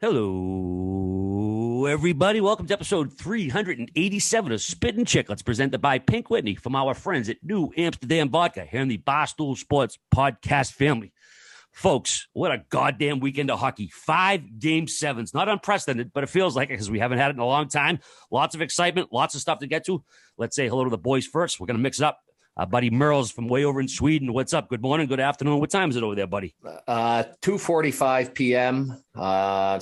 Hello, everybody. Welcome to episode 387 of Spittin Chiclets, presented by Pink Whitney from our friends at New Amsterdam Vodka here in the Barstool Sports podcast family. Folks, what a goddamn weekend of hockey. 5 Game 7s. Not unprecedented, but it feels like it because we haven't had it in a long time. Lots of excitement, lots of stuff to get to. Let's say hello to the boys first. We're going to mix it up. Buddy Murls from way over in Sweden. What's up? Good morning, good afternoon. What time is it over there, buddy? 2:45 p.m.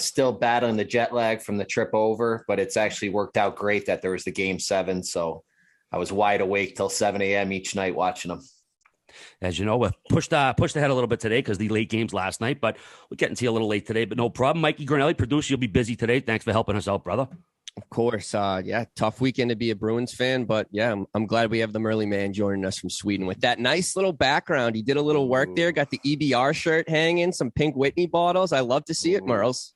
Still battling the jet lag from the trip over, but it's actually worked out great that there was the Game 7. So I was wide awake till 7 a.m. each night watching them. As you know, we pushed ahead a little bit today because the late games last night, but we're getting to you a little late today, but no problem. Mikey Grinnell, producer, you'll be busy today. Thanks for helping us out, brother. Of course. Tough weekend to be a Bruins fan, but yeah, I'm glad we have the Murley man joining us from Sweden with that nice little background. He did a little work there, got the EBR shirt hanging, some Pink Whitney bottles. I love to see it, Murls.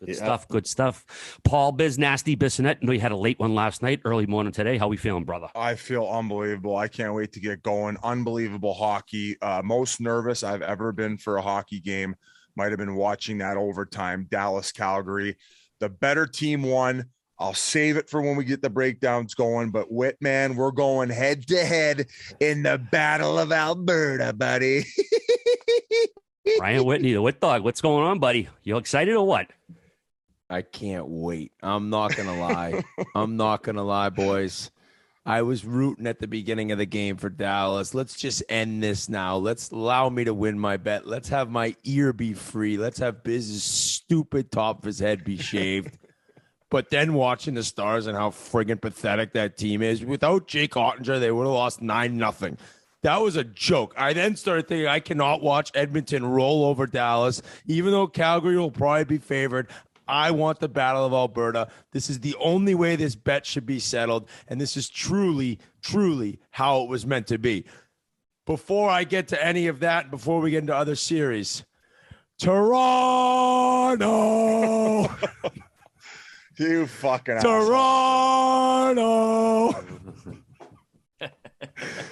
Good stuff. Paul Biz Nasty Bissonette. I know you had a late one last night, early morning today. How we feeling, brother? I feel unbelievable. I can't wait to get going. Unbelievable hockey. Most nervous I've ever been for a hockey game. Might have been watching that overtime, Dallas-Calgary. The better team won. I'll save it for when we get the breakdowns going. But Whitman, we're going head to head in the Battle of Alberta, buddy. Ryan Whitney, the Whit Dog. What's going on, buddy? You excited or what? I can't wait. I'm not going to lie. Boys. I was rooting at the beginning of the game for Dallas. Let's just end this now. Let's allow me to win my bet. Let's have my ear be free. Let's have Biz's stupid top of his head be shaved. But then watching the Stars and how friggin' pathetic that team is, without Jake Ottinger, they would have lost 9-0. That was a joke. I then started thinking I cannot watch Edmonton roll over Dallas, even though Calgary will probably be favored. I want the Battle of Alberta. This is the only way this bet should be settled, and this is truly, truly how it was meant to be. Before I get to any of that, before we get into other series, Toronto! You fucking Toronto!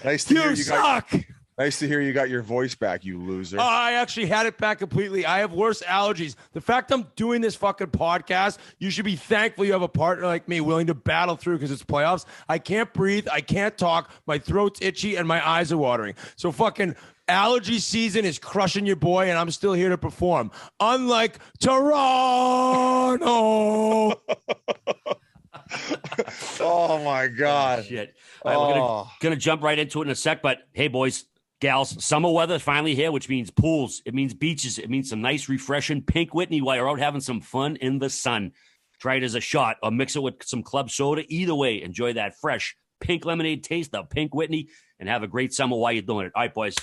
Nice to hear you suck! Nice to hear you got your voice back, you loser. I actually had it back completely. I have worse allergies. The fact I'm doing this fucking podcast, you should be thankful you have a partner like me willing to battle through because it's playoffs. I can't breathe. I can't talk. My throat's itchy and my eyes are watering. So fucking allergy season is crushing your boy, and I'm still here to perform. Unlike Toronto. Oh, my God. Shit. All right, we're gonna jump right into it in a sec, but hey, boys, gals, summer weather is finally here, which means pools. It means beaches. It means some nice, refreshing Pink Whitney while you're out having some fun in the sun. Try it as a shot or mix it with some club soda. Either way, enjoy that fresh pink lemonade taste of Pink Whitney and have a great summer while you're doing it. All right, boys,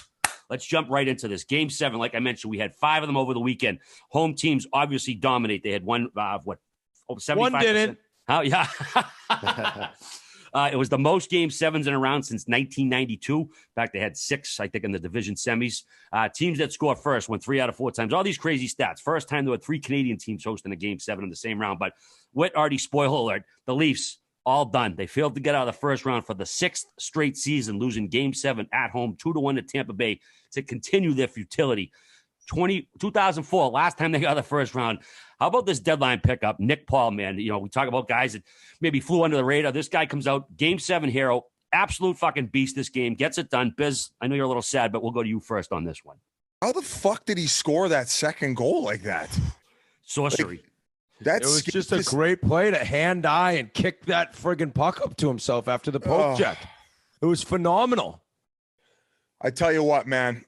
let's jump right into this. Game 7, like I mentioned, we had 5 of them over the weekend. Home teams obviously dominate. They had one, 75%? One didn't. Oh, yeah. It was the most Game 7s in a round since 1992. In fact, they had 6, I think, in the division semis. Teams that score first went 3 out of 4 times. All these crazy stats. First time there were 3 Canadian teams hosting a Game 7 in the same round. But Whit already spoiler alert. The Leafs, all done. They failed to get out of the first round for the 6th straight season, losing Game 7 at home, 2-1 to Tampa Bay to continue their futility. 2004, last time they got the first round. How about this deadline pickup? Nick Paul, man. You know, we talk about guys that maybe flew under the radar. This guy comes out, Game 7 hero, absolute fucking beast this game, gets it done. Biz, I know you're a little sad, but we'll go to you first on this one. How the fuck did he score that second goal like that? Sorcery. It was just a great play to hand-eye and kick that friggin' puck up to himself after the poke check. It was phenomenal. I tell you what, man.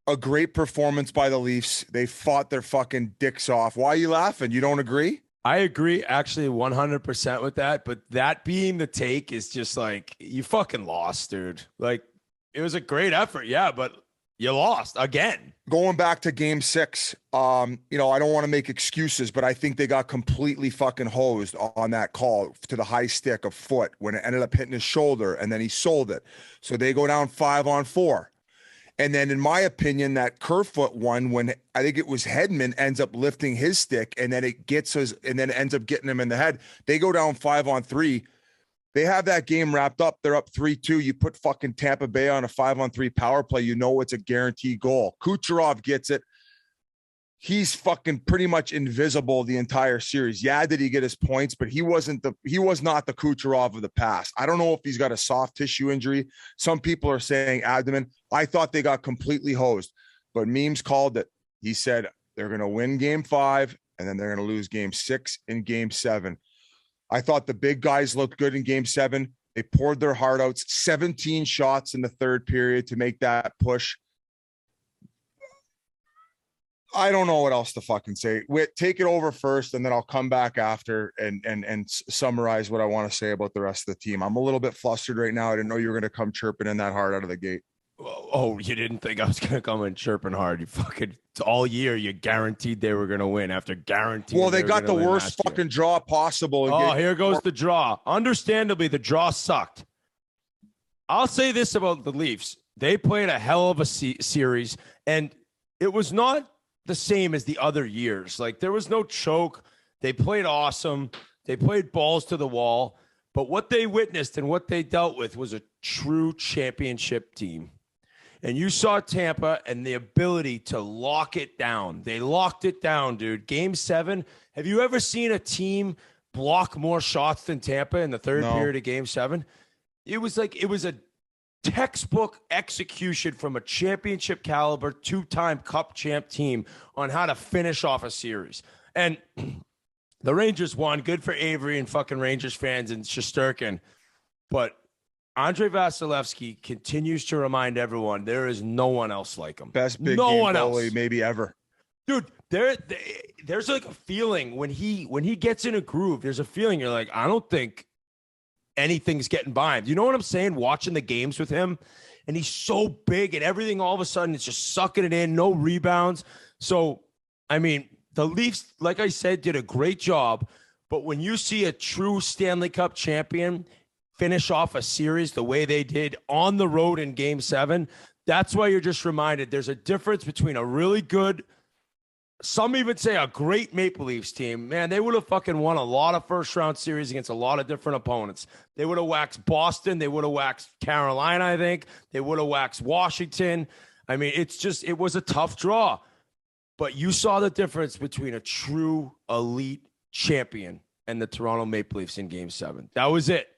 A great performance by the Leafs. They fought their fucking dicks off. Why are you laughing? You don't agree? I agree actually 100% with that, but that being the take is just like, you fucking lost, dude. Like, it was a great effort, yeah, but you lost again. Going back to Game 6, I don't want to make excuses, but I think they got completely fucking hosed on that call to the high stick of foot when it ended up hitting his shoulder, and then he sold it. So they go down 5-on-4. And then, in my opinion, that Kerfoot one, when I think it was Hedman, ends up lifting his stick, and then it gets us, and then ends up getting him in the head. They go down 5-on-3. They have that game wrapped up. They're up 3-2. You put fucking Tampa Bay on a 5-on-3 power play. You know it's a guaranteed goal. Kucherov gets it. he's fucking pretty much invisible the entire series. Yeah, did he get his points, but he was not the Kucherov of the past. I don't know if he's got a soft tissue injury. Some people are saying abdomen. I thought they got completely hosed, but Memes called it. He said they're going to win game 5 and then they're going to lose game 6 and game 7. I thought the big guys looked good in game 7. They poured their heart out, 17 shots in the third period to make that push. I don't know what else to fucking say. Take it over first, and then I'll come back after and summarize what I want to say about the rest of the team. I'm a little bit flustered right now. I didn't know you were going to come chirping in that hard out of the gate. Oh, you didn't think I was going to come in chirping hard? You fucking all year you guaranteed they were going to win after guaranteeing. Well, they got the worst fucking draw possible. Oh, here goes the draw. Understandably, the draw sucked. I'll say this about the Leafs: they played a hell of a series, and it was not the same as the other years. Like, there was no choke. They played awesome. They played balls to the wall. But what they witnessed and what they dealt with was a true championship team. And you saw Tampa and the ability to lock it down. They locked it down, dude. Game 7. Have you ever seen a team block more shots than Tampa in the third period of Game 7? It was a textbook execution from a championship caliber, 2-time cup champ team on how to finish off a series. And the Rangers won. Good for Avery and fucking Rangers fans and Shesterkin. But Andrei Vasilevsky continues to remind everyone there is no one else like him. Best big game goalie maybe ever. Dude, there's like a feeling when he gets in a groove, there's a feeling you're like, I don't think anything's getting by him. You know what I'm saying? Watching the games with him, and he's so big and everything all of a sudden it's just sucking it in, no rebounds. So, I mean, the Leafs, like I said, did a great job, but when you see a true Stanley Cup champion finish off a series the way they did on the road in Game 7, that's why you're just reminded there's a difference between a really good, some even say a great Maple Leafs team. Man, they would have fucking won a lot of first-round series against a lot of different opponents. They would have waxed Boston. They would have waxed Carolina, I think. They would have waxed Washington. I mean, it was a tough draw. But you saw the difference between a true elite champion and the Toronto Maple Leafs in Game 7. That was it.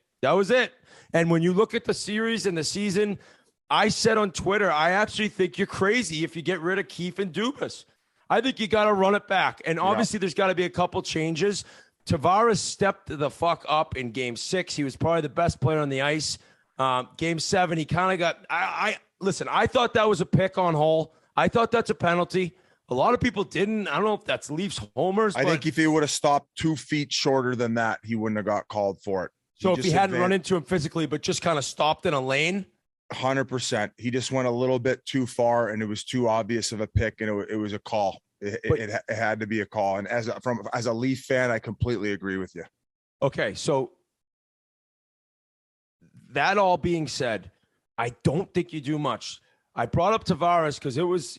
And when you look at the series and the season, I said on Twitter, I actually think you're crazy if you get rid of Keefe and Dubas. I think you got to run it back. And obviously there's got to be a couple changes. Tavares stepped the fuck up in Game 6. He was probably the best player on the ice. Game 7, he kind of got listen, I thought that was a pick on Hull. I thought that's a penalty. A lot of people didn't. I don't know if that's Leafs homers. I think if he would have stopped 2 feet shorter than that, he wouldn't have got called for it. So if he hadn't run into him physically, but just kind of stopped in a lane? 100%. He just went a little bit too far, and it was too obvious of a pick, and it was a call. It had to be a call. And as a Leaf fan, I completely agree with you. Okay, so that all being said, I don't think you do much. I brought up Tavares because it was,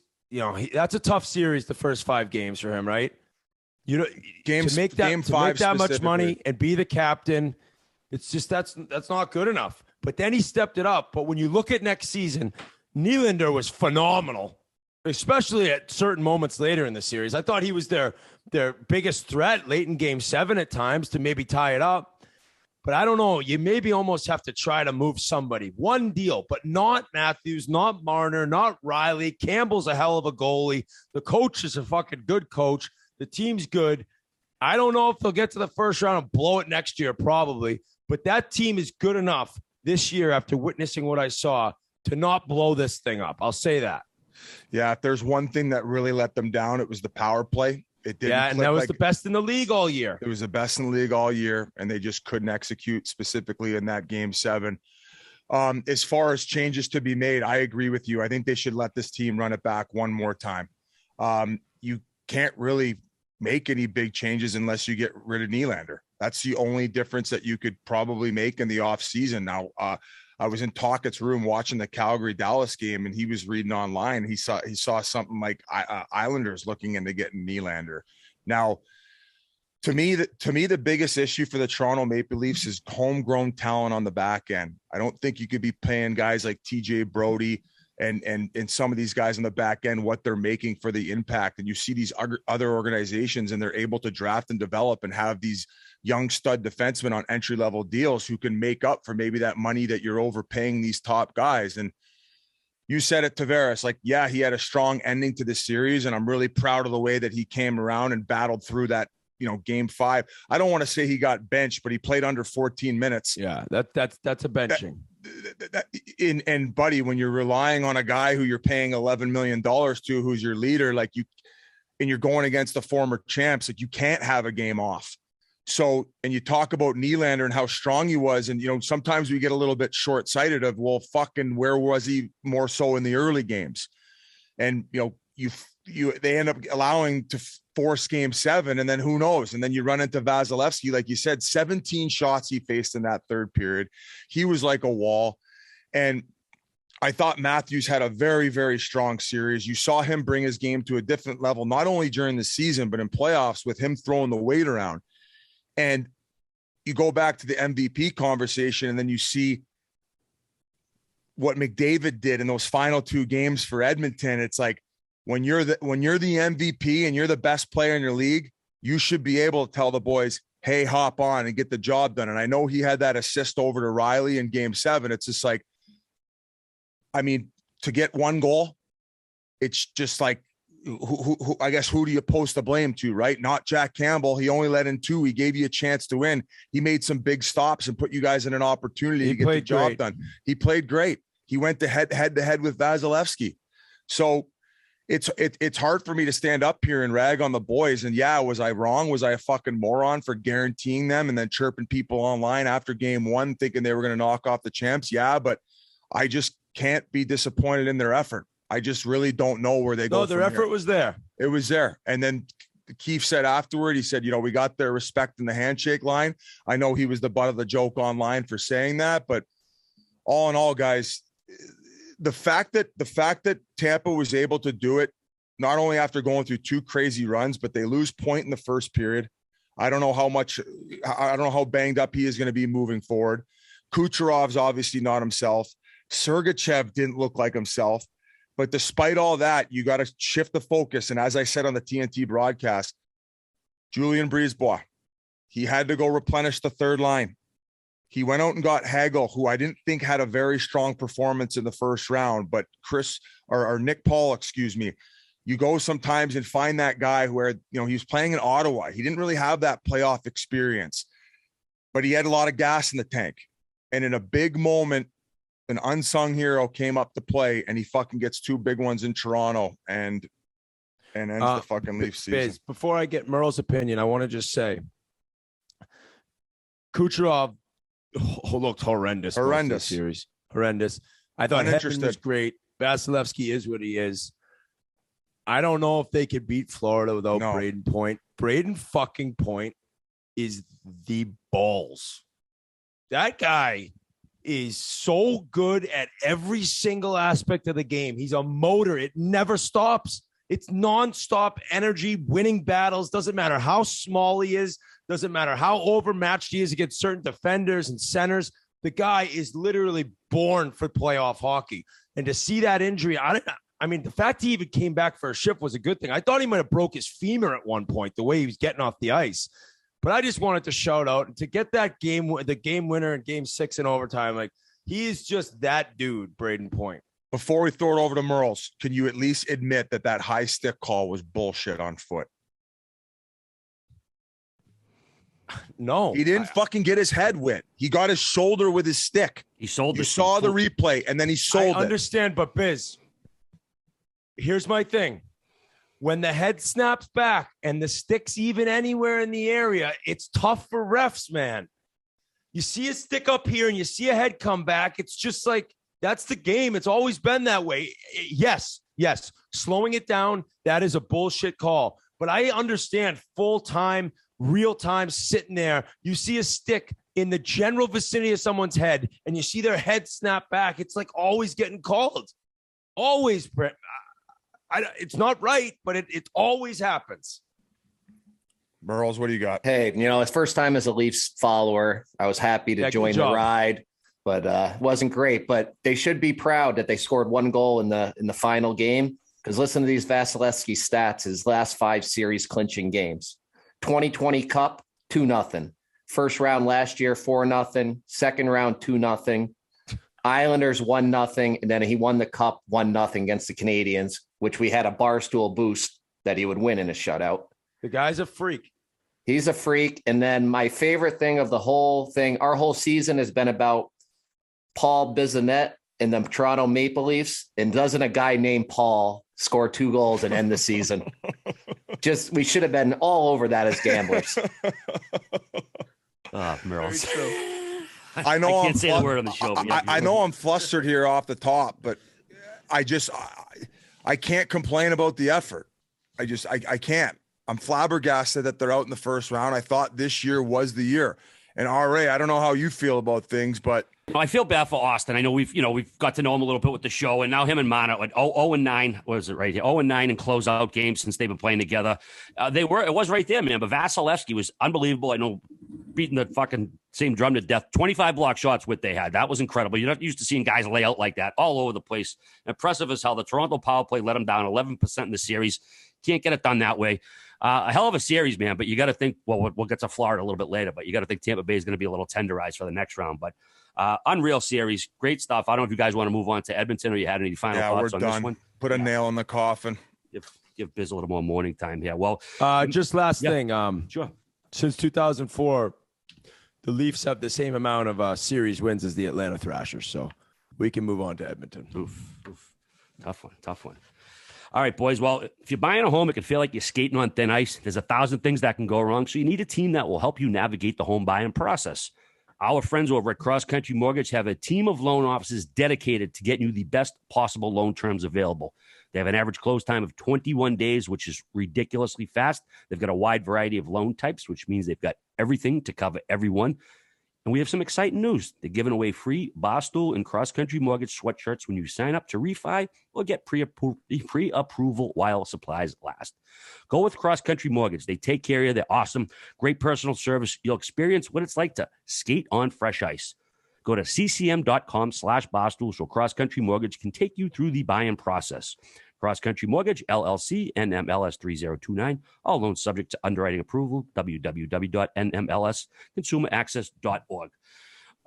that's a tough series, the first 5 games for him, right? To make that much money and be the captain, it's just that's not good enough. But then he stepped it up. But when you look at next season, Nylander was phenomenal, especially at certain moments later in the series. I thought he was their biggest threat late in Game 7 at times to maybe tie it up. But I don't know. You maybe almost have to try to move somebody. One deal, but not Matthews, not Marner, not Riley. Campbell's a hell of a goalie. The coach is a fucking good coach. The team's good. I don't know if they'll get to the first round and blow it next year, probably. But that team is good enough this year after witnessing what I saw to not blow this thing up. I'll say that. Yeah, if there's one thing that really let them down, it was the power play. It didn't. Yeah, and that was the best in the league all year. It was the best in the league all year, and they just couldn't execute specifically in that Game 7. As far as changes to be made, I agree with you. I think they should let this team run it back one more time. You can't really make any big changes unless you get rid of Nylander. That's the only difference that you could probably make in the offseason. Now, I was in Tockett's room watching the Calgary-Dallas game, and he was reading online. He saw something like Islanders looking into getting Nylander. Now, to me, the biggest issue for the Toronto Maple Leafs is homegrown talent on the back end. I don't think you could be paying guys like TJ Brody, and some of these guys on the back end, what they're making for the impact. And you see these other organizations, and they're able to draft and develop and have these young stud defensemen on entry-level deals who can make up for maybe that money that you're overpaying these top guys. And you said it, Tavares, like, yeah, he had a strong ending to the series, and I'm really proud of the way that he came around and battled through that, game 5. I don't want to say he got benched, but he played under 14 minutes. Yeah, that's a benching. And buddy, when you're relying on a guy who you're paying $11 million to, who's your leader, and you're going against the former champs, like, you can't have a game off. So, and you talk about Nylander and how strong he was. And, sometimes we get a little bit short-sighted of, well, fucking where was he more so in the early games? And, they end up allowing to force game 7, and then who knows? And then you run into Vasilevsky, like you said, 17 shots he faced in that third period. He was like a wall. And I thought Matthews had a very, very strong series. You saw him bring his game to a different level, not only during the season, but in playoffs with him throwing the weight around. And you go back to the MVP conversation, and then you see what McDavid did in those final 2 games for Edmonton. It's like, when you're the MVP and you're the best player in your league, you should be able to tell the boys, hey, hop on and get the job done. And I know he had that assist over to Riley in game 7. It's just like, I mean, to get 1 goal, it's just like, who do you post the blame to, right? Not Jack Campbell. He only let in 2. He gave you a chance to win. He made some big stops and put you guys in an opportunity to get the job done. He played great. He went to head to head with Vasilevsky. So it's hard for me to stand up here and rag on the boys. And yeah, was I wrong? Was I a fucking moron for guaranteeing them and then chirping people online after game 1, thinking they were going to knock off the champs? Yeah, but I just can't be disappointed in their effort. I just really don't know where they go. No, their effort was there. It was there. And then Keefe said afterward, he said, we got their respect in the handshake line. I know he was the butt of the joke online for saying that, but all in all, guys, the fact that Tampa was able to do it, not only after going through 2 crazy runs, but they lose point in the first period. I don't know how banged up he is going to be moving forward. Kucherov's obviously not himself. Sergachev didn't look like himself. But despite all that, you got to shift the focus. And as I said on the TNT broadcast, Julien BriseBois, he had to go replenish the third line. He went out and got Hagel, who I didn't think had a very strong performance in the first round, but Nick Paul, you go sometimes and find that guy where, he was playing in Ottawa. He didn't really have that playoff experience, but he had a lot of gas in the tank. And in a big moment, an unsung hero came up to play, and he fucking gets 2 big ones in Toronto and ends the fucking Leafs season. Before I get Murl's opinion, I want to just say Kucherov looked horrendous. Series. Horrendous. I thought Hedman was great. Vasilevsky is what he is. I don't know if they could beat Florida without Braden Point. Braden fucking Point is the balls. That guy is so good at every single aspect of the game. He's a motor. It never stops. It's nonstop energy, winning battles. Doesn't matter how small he is. Doesn't matter how overmatched he is against certain defenders and centers. The guy is literally born for playoff hockey. And to see that injury, I mean, the fact he even came back for a shift was a good thing. I thought he might have broke his femur at one point, the way he was getting off the ice. But I just wanted to shout out and to get that the game winner in game 6 in overtime. Like, he is just that dude, Braden Point. Before we throw it over to Murls, can you at least admit that high stick call was bullshit on foot? No, he didn't fucking get his head wet. He got his shoulder with his stick. He sold. You saw the replay, and then he sold it. I understand, but Biz, here's my thing. When the head snaps back and the stick's even anywhere in the area, it's tough for refs, man. You see a stick up here and you see a head come back. It's just like, that's the game. It's always been that way. Yes. Slowing it down, that is a bullshit call. But I understand full-time, real-time sitting there. You see a stick in the general vicinity of someone's head and you see their head snap back. It's like always getting called. Always, Brett. It's not right, but it always happens. Murls, what do you got? Hey, it's first time as a Leafs follower. I was happy to join the ride. but it wasn't great. But they should be proud that they scored 1 goal in the final game. Because listen to these Vasilevsky stats, his last 5 series clinching games. 2020 Cup, 2-0. First round last year, 4-0. Second round, 2-0. Islanders 1-0. And then he won the Cup 1-0 against the Canadians, which we had a Barstool boost that he would win in a shutout. The guy's a freak. He's a freak. And then my favorite thing of the whole thing, our whole season has been about Paul Bissonnette and the Toronto Maple Leafs. And doesn't a guy named Paul score 2 goals and end the season? We should have been all over that as gamblers. Murls. I know I can't say the word on the show. I know I'm flustered here off the top, but I can't complain about the effort. I can't. I'm flabbergasted that they're out in the first round. I thought this year was the year. And RA, I don't know how you feel about things, but I feel bad for Austin. I know we've got to know him a little bit with the show, and now him and Mana at 0-9. What is it right here? 0-9 in closeout games since they've been playing together. It was right there, man. But Vasilevsky was unbelievable. I know, beating the fucking same drum to death. 25 block shots what they had. That was incredible. You're not used to seeing guys lay out like that all over the place. Impressive as hell. The Toronto power play let them down 11% in the series. Can't get it done that way. A hell of a series, man. But you got to think, well, we'll get to Florida a little bit later, but you got to think Tampa Bay is going to be a little tenderized for the next round. But unreal series. Great stuff. I don't know if you guys want to move on to Edmonton or you had any final thoughts on this one. Put a nail in the coffin. Give Biz a little more morning time here. Well, just last thing. Sure. Since 2004, the Leafs have the same amount of series wins as the Atlanta Thrashers. So we can move on to Edmonton. Oof. Tough one. All right, boys. Well, if you're buying a home, it can feel like you're skating on thin ice. There's 1,000 things that can go wrong. So you need a team that will help you navigate the home buying process. Our friends over at Cross Country Mortgage have a team of loan officers dedicated to getting you the best possible loan terms available. They have an average close time of 21 days, which is ridiculously fast. They've got a wide variety of loan types, which means they've got everything to cover everyone. And we have some exciting news. They're giving away free Barstool and Cross Country Mortgage sweatshirts when you sign up to refi or get pre-approval while supplies last. Go with Cross Country Mortgage. They take care of you. They're awesome. Great personal service. You'll experience what it's like to skate on fresh ice. Go to ccm.com/Barstool so Cross Country Mortgage can take you through the buy-in process. Cross Country Mortgage, LLC, NMLS 3029. All loans subject to underwriting approval, www.nmlsconsumeraccess.org. All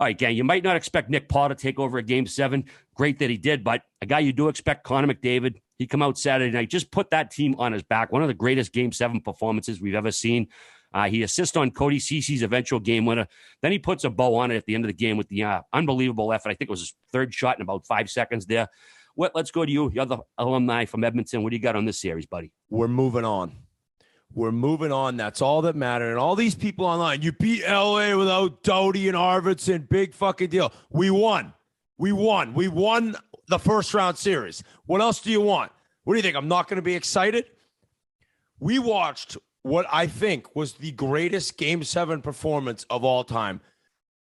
right, gang, you might not expect Nick Paul to take over a Game 7. Great that he did, but a guy you do expect, Connor McDavid, he come out Saturday night, just put that team on his back. One of the greatest Game 7 performances we've ever seen. He assists on Cody Cece's eventual game winner. Then he puts a bow on it at the end of the game with the unbelievable effort. I think it was his third shot in about 5 seconds there. Let's go to you. You're the alumni from Edmonton. What do you got on this series, buddy? We're moving on. That's all that mattered. And all these people online, you beat LA without Doughty and Arvidsson. Big fucking deal. We won. We won the first round series. What else do you want? What do you think? I'm not going to be excited? We watched what I think was the greatest Game 7 performance of all time.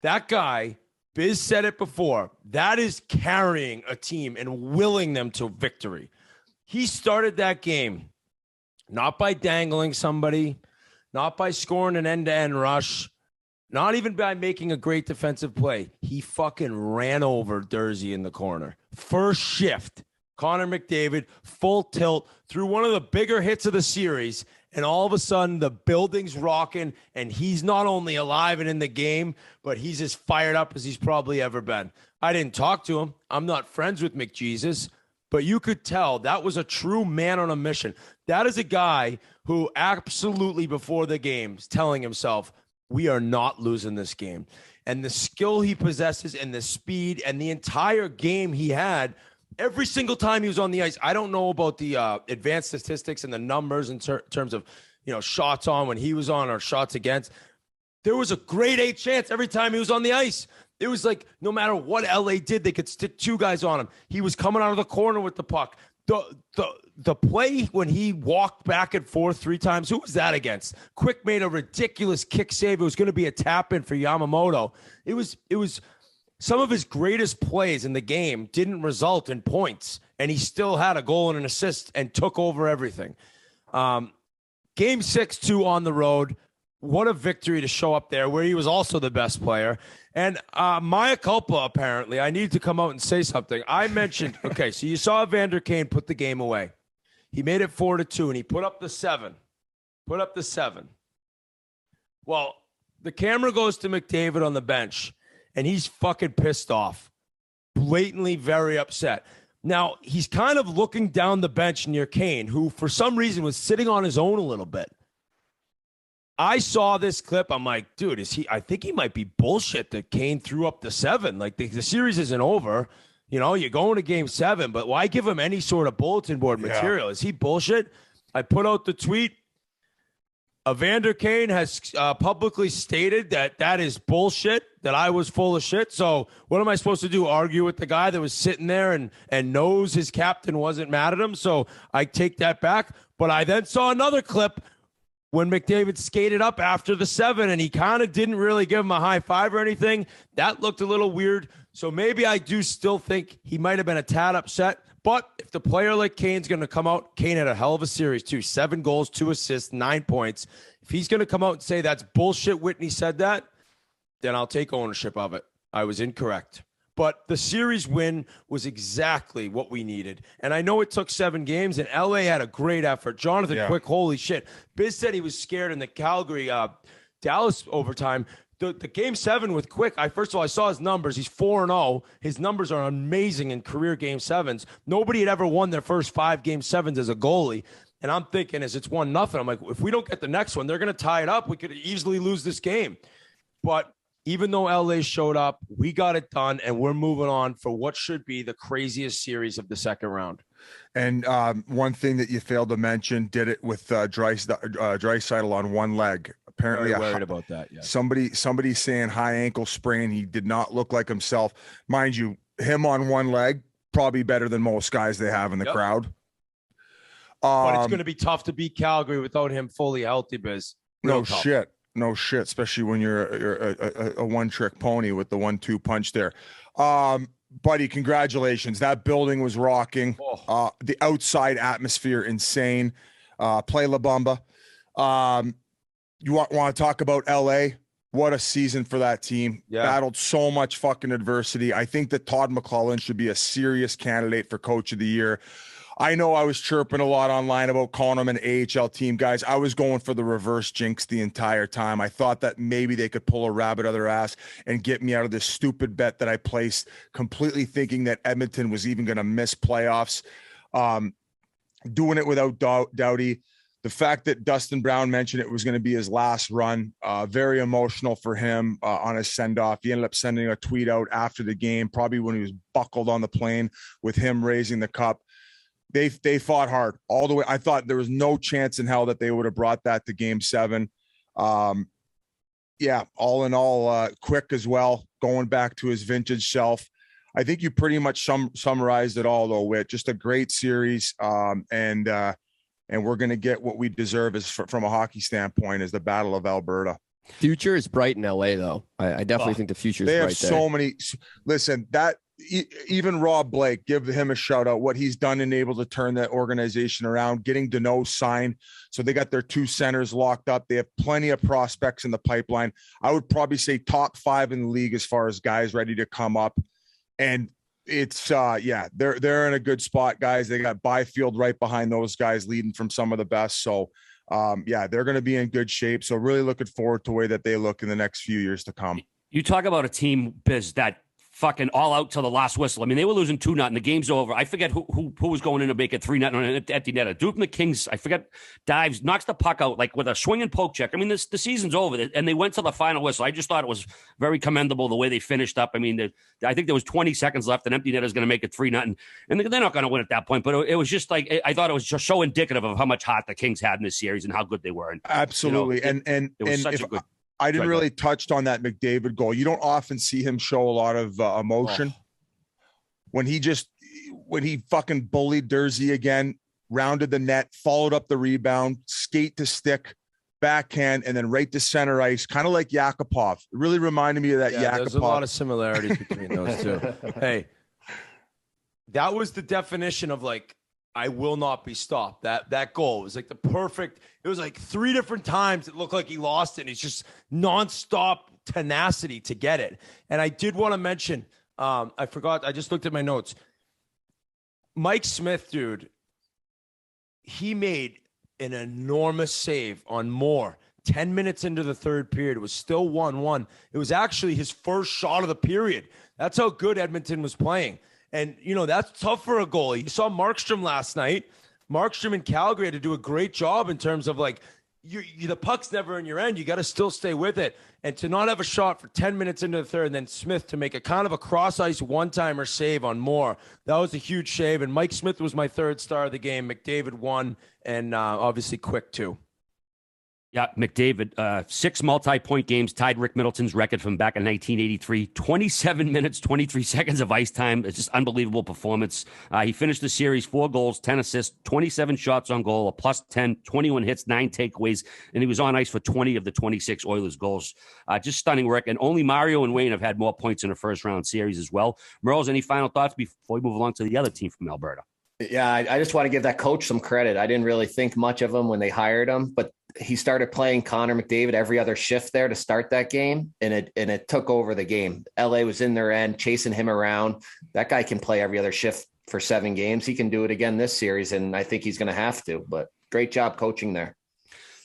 That guy, Biz said it before, that is carrying a team and willing them to victory. He started that game not by dangling somebody, not by scoring an end-to-end rush, not even by making a great defensive play. He fucking ran over Durzi in the corner. First shift, Connor McDavid, full tilt, threw one of the bigger hits of the series, and all of a sudden the building's rocking, and he's not only alive and in the game, but he's as fired up as he's probably ever been. I didn't talk to him. I'm not friends with McJesus, but you could tell that was a true man on a mission. That is a guy who absolutely before the game is telling himself, we are not losing this game. And the skill he possesses and the speed and the entire game he had, every single time he was on the ice. I don't know about the advanced statistics and the numbers in terms of, shots on when he was on or shots against. There was a grade A chance every time he was on the ice. It was like no matter what LA did, they could stick 2 guys on him. He was coming out of the corner with the puck. The play when he walked back and forth 3 times, who was that against? Quick made a ridiculous kick save. It was going to be a tap in for Yamamoto. It was some of his greatest plays in the game didn't result in points, and he still had a goal and an assist and took over everything. Game 6-2 on the road. what a victory to show up there where he was also the best player. And Maya culpa, apparently. I need to come out and say something. I mentioned, okay, so you saw Evander Kane put the game away. He made it 4-2, and he put up the 7. Well, the camera goes to McDavid on the bench, and he's fucking pissed off, blatantly very upset. Now, he's kind of looking down the bench near Kane, who for some reason was sitting on his own a little bit. I saw this clip. I'm like, dude, I think he might be bullshit that Kane threw up the 7. Like, the series isn't over. You know, you're going to game 7, but why give him any sort of bulletin board material? Is he bullshit? I put out the tweet. Evander Kane has publicly stated that is bullshit, that I was full of shit. So what am I supposed to do? Argue with the guy that was sitting there and knows his captain wasn't mad at him? So I take that back. But I then saw another clip when McDavid skated up after the 7 and he kind of didn't really give him a high five or anything. That looked a little weird. So maybe I do still think he might have been a tad upset. But if the player like Kane's going to come out, Kane had a hell of a series too. 7 goals, 2 assists, 9 points. If he's going to come out and say that's bullshit, Whitney said that, then I'll take ownership of it. I was incorrect. But the series win was exactly what we needed. And I know it took 7 games, and LA had a great effort. Jonathan Quick, holy shit. Biz said he was scared in the Calgary Dallas overtime. The game 7 with Quick, first of all, I saw his numbers. He's 4-0. His numbers are amazing in career game 7s. Nobody had ever won their first 5 game 7s as a goalie. And I'm thinking, as it's 1-0, I'm like, if we don't get the next one, they're going to tie it up. We could easily lose this game. But even though LA showed up, we got it done, and we're moving on for what should be the craziest series of the second round. And one thing that you failed to mention, did it with Draisaitl on one leg. Apparently, very worried about that. Yeah. Somebody saying high ankle sprain. He did not look like himself. Mind you, him on one leg, probably better than most guys they have in the crowd. But it's going to be tough to beat Calgary without him fully healthy, Biz. No shit, especially when you're a one-trick pony with the 1-2 punch there. Buddy, congratulations. That building was rocking. The outside atmosphere, insane. Play La Bamba. You want to talk about LA? What a season for that team. Yeah. Battled so much fucking adversity. I think that Todd McLellan should be a serious candidate for Coach of the Year. I know I was chirping a lot online about calling them an AHL team, guys. I was going for the reverse jinx the entire time. I thought that maybe they could pull a rabbit out of their ass and get me out of this stupid bet that I placed, completely thinking that Edmonton was even going to miss playoffs. Doing it without Doughty. The fact that Dustin Brown mentioned it was going to be his last run, very emotional for him on his send-off. He ended up sending a tweet out after the game, probably when he was buckled on the plane with him raising the cup. They fought hard all the way. I thought there was no chance in hell that they would have brought that to game 7. All in all, Quick as well, going back to his vintage self. I think you pretty much summarized it all, though, Whit. Just a great series, and we're going to get what we deserve from a hockey standpoint as the Battle of Alberta. Future is bright in LA, though. I definitely think the future is bright there. They have so many. Listen, even Rob Blake, give him a shout out. What he's done and able to turn that organization around, getting Deneau signed. So they got their 2 centers locked up. They have plenty of prospects in the pipeline. I would probably say top 5 in the league as far as guys ready to come up. And it's they're in a good spot, guys. They got Byfield right behind those guys, leading from some of the best. So they're going to be in good shape. So really looking forward to the way that they look in the next few years to come. You talk about a team, Biz, that fucking all out till the last whistle. I mean, they were losing 2-0. The game's over. I forget who was going in to make it 3-0 on an empty netter. Duke McKing's, I forget, dives, knocks the puck out like with a swing and poke check. I mean, the season's over, and they went to the final whistle. I just thought it was very commendable the way they finished up. I mean, I think there was 20 seconds left, and empty netter's going to make it 3-0, and they're not going to win at that point. But it was just like, I thought it was just so indicative of how much heart the Kings had in this series and how good they were. And, absolutely, it was such a good. I didn't really touch on that McDavid goal. You don't often see him show a lot of emotion. When he fucking bullied Dursey again, rounded the net, followed up the rebound, skate to stick, backhand, and then right to center ice, kind of like Yakupov. It really reminded me of that Yakupov. There's a lot of similarities between those two. Hey, that was the definition of like I will not be stopped. That goal was like the perfect. It was like 3 different times it looked like he lost it. It's just nonstop tenacity to get it. And I did want to mention, I forgot. I just looked at my notes. Mike Smith, dude, he made an enormous save on Moore. 10 minutes into the third period, it was still 1-1. It was actually his first shot of the period. That's how good Edmonton was playing. And, that's tough for a goalie. You saw Markstrom last night. Markstrom in Calgary had to do a great job in terms of like, the puck's never in your end. You got to still stay with it. And to not have a shot for 10 minutes into the third, and then Smith to make a kind of a cross-ice one-timer save on Moore, that was a huge save. And Mike Smith was my third star of the game. McDavid won, and obviously Quick too. Yeah, McDavid, 6 multi-point games, tied Rick Middleton's record from back in 1983. 27 minutes, 23 seconds of ice time. It's just unbelievable performance. He finished the series 4 goals, 10 assists, 27 shots on goal, a +10, 21 hits, 9 takeaways, and he was on ice for 20 of the 26 Oilers goals. Just stunning work. And only Mario and Wayne have had more points in a first-round series as well. Murls, any final thoughts before we move along to the other team from Alberta? Yeah, I just want to give that coach some credit. I didn't really think much of him when they hired him, but he started playing Connor McDavid every other shift there to start that game, and it took over the game. LA was in their end, chasing him around. That guy can play every other shift for 7 games. He can do it again this series, and I think he's going to have to. But great job coaching there.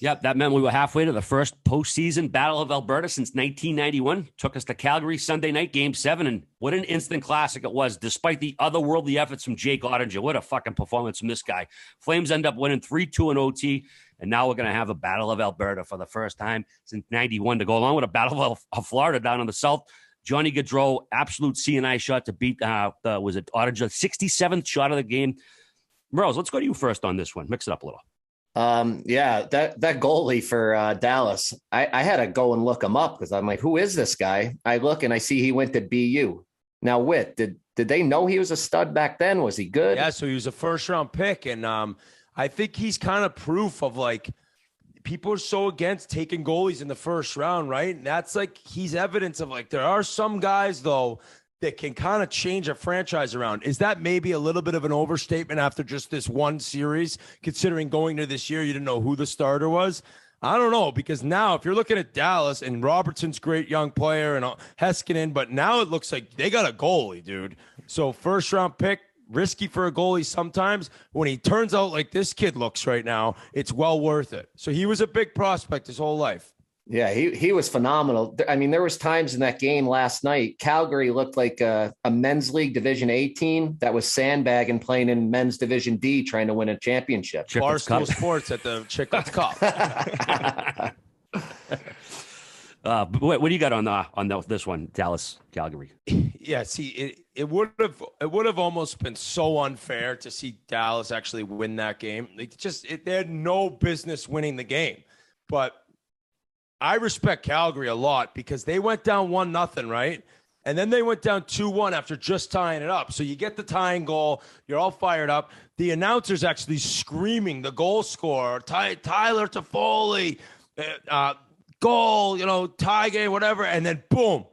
Yep, that meant we were halfway to the first postseason Battle of Alberta since 1991. Took us to Calgary Sunday night, Game 7, and what an instant classic it was, despite the otherworldly efforts from Jake Ottinger. What a fucking performance from this guy. Flames end up winning 3-2 in OT, and now we're going to have a Battle of Alberta for the first time since 91 to go along with a Battle of Florida down in the South. Johnny Gaudreau, absolute CNI shot to beat, was it Ottinger, 67th shot of the game. Murls, let's go to you first on this one. Mix it up a little. Yeah, that goalie for Dallas, I had to go and look him up because I'm like, who is this guy? I look and I see he went to BU. Now, Whit, did they know he was a stud back then? Was he good? Yeah, so he was a first-round pick, and I think he's kind of proof of like people are so against taking goalies in the first round, right? And that's like he's evidence of like there are some guys though that can kind of change a franchise around. Is that maybe a little bit of an overstatement after just this one series, considering going to this year, you didn't know who the starter was? I don't know, because now if you're looking at Dallas and Robertson's great young player and Heiskanen, but now it looks like they got a goalie, dude. So first round pick, risky for a goalie sometimes. When he turns out like this kid looks right now, it's well worth it. So he was a big prospect his whole life. Yeah, he was phenomenal. I mean, there was times in that game last night, Calgary looked like a men's league Division A team that was sandbagging playing in men's Division D trying to win a championship. Barstool Sports at the Chiclets Cup. What do you got on this one, Dallas, Calgary? Yeah, see, it would have almost been so unfair to see Dallas actually win that game. They had no business winning the game, but I respect Calgary a lot because they went down 1-0, right? And then they went down 2-1 after just tying it up. So you get the tying goal. You're all fired up. The announcer's actually screaming the goal scorer, Tyler Toffoli, goal, tie game, whatever. And then boom,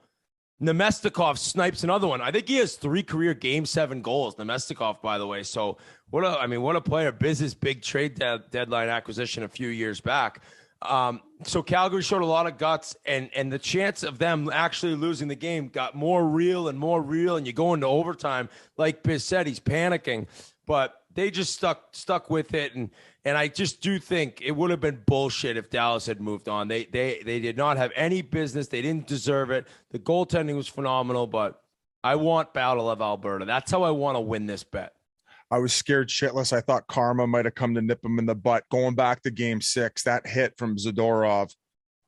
Nemestikov snipes another one. I think he has 3 career Game 7 goals, Nemestikov, by the way. So what a player. BIZ's big trade deadline acquisition a few years back. So Calgary showed a lot of guts, and the chance of them actually losing the game got more real, and you go into overtime. Like Biz said, he's panicking, but they just stuck with it, and I just do think it would have been bullshit if Dallas had moved on. They did not have any business. They didn't deserve it. The goaltending was phenomenal, but I want Battle of Alberta. That's how I want to win this bet. I was scared shitless. I thought karma might have come to nip him in the butt. Going back to Game 6, that hit from Zadorov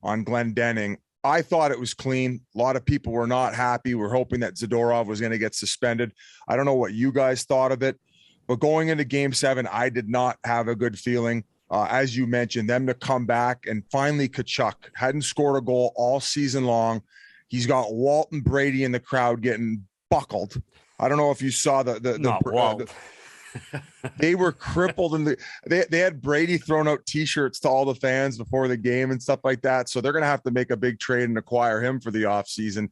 on Glendening, I thought it was clean. A lot of people were not happy. We're hoping that Zadorov was going to get suspended. I don't know what you guys thought of it, but going into Game 7, I did not have a good feeling. As you mentioned, them to come back, and finally Tkachuk hadn't scored a goal all season long. He's got Walton Brady in the crowd getting buckled. I don't know if you saw they were crippled, and they had Brady throwing out T-shirts to all the fans before the game and stuff like that. So they're going to have to make a big trade and acquire him for the offseason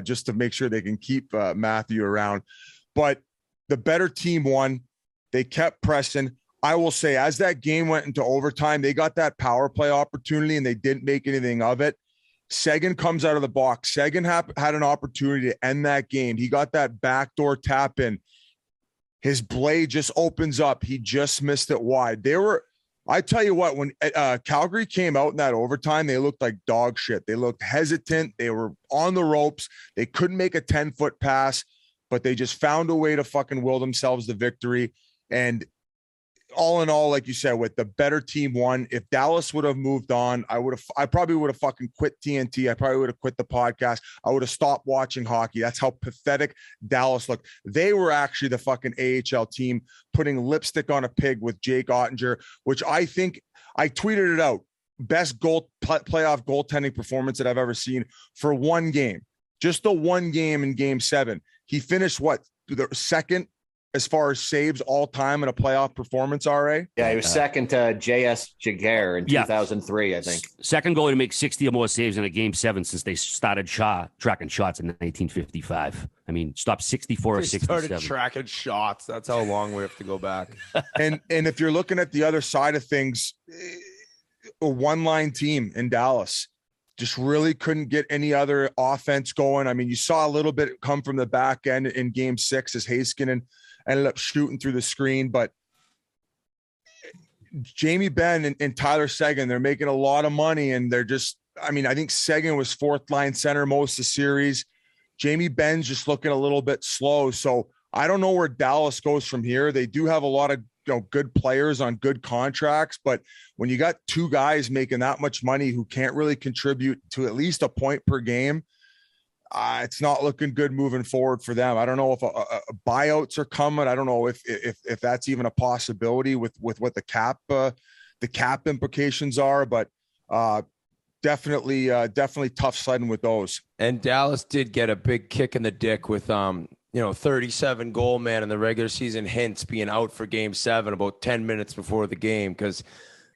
just to make sure they can keep Matthew around. But the better team won. They kept pressing. I will say, as that game went into overtime, they got that power play opportunity and they didn't make anything of it. Seguin comes out of the box. Seguin had an opportunity to end that game. He got that backdoor tap in. His blade just opens up. He just missed it wide. I tell you what, when Calgary came out in that overtime, they looked like dog shit. They looked hesitant. They were on the ropes. They couldn't make a 10-foot pass, but they just found a way to fucking will themselves the victory. And all in all, like you said, with the better team won. If Dallas would have moved on, I probably would have fucking quit TNT. I probably would have quit the podcast. I would have stopped watching hockey. That's how pathetic Dallas looked. They were actually the fucking AHL team putting lipstick on a pig with Jake Ottinger, which I think I tweeted it out. Best playoff goaltending performance that I've ever seen for one game. Just the one game in Game 7. He finished the second as far as saves all time in a playoff performance, RA? Yeah, he was second to J.S. Jaguar in 2003, I think. Second goalie to make 60 or more saves in a Game 7 since they started tracking shots in 1955. I mean, stopped 64 or 67. Started tracking shots. That's how long we have to go back. And if you're looking at the other side of things, a one-line team in Dallas just really couldn't get any other offense going. I mean, you saw a little bit come from the back end in Game 6 as Heiskanen ended up shooting through the screen, but Jamie Benn and Tyler Seguin, they're making a lot of money, and they're just, I mean, I think Seguin was fourth line center most of the series. Jamie Benn's just looking a little bit slow. So I don't know where Dallas goes from here. They do have a lot of good players on good contracts, but when you got two guys making that much money who can't really contribute to at least a point per game, it's not looking good moving forward for them. I don't know if buyouts are coming. I don't know if that's even a possibility with what the cap implications are, but definitely tough sledding with those. And Dallas did get a big kick in the dick with 37 goal man in the regular season, Hintz being out for Game 7 about 10 minutes before the game, because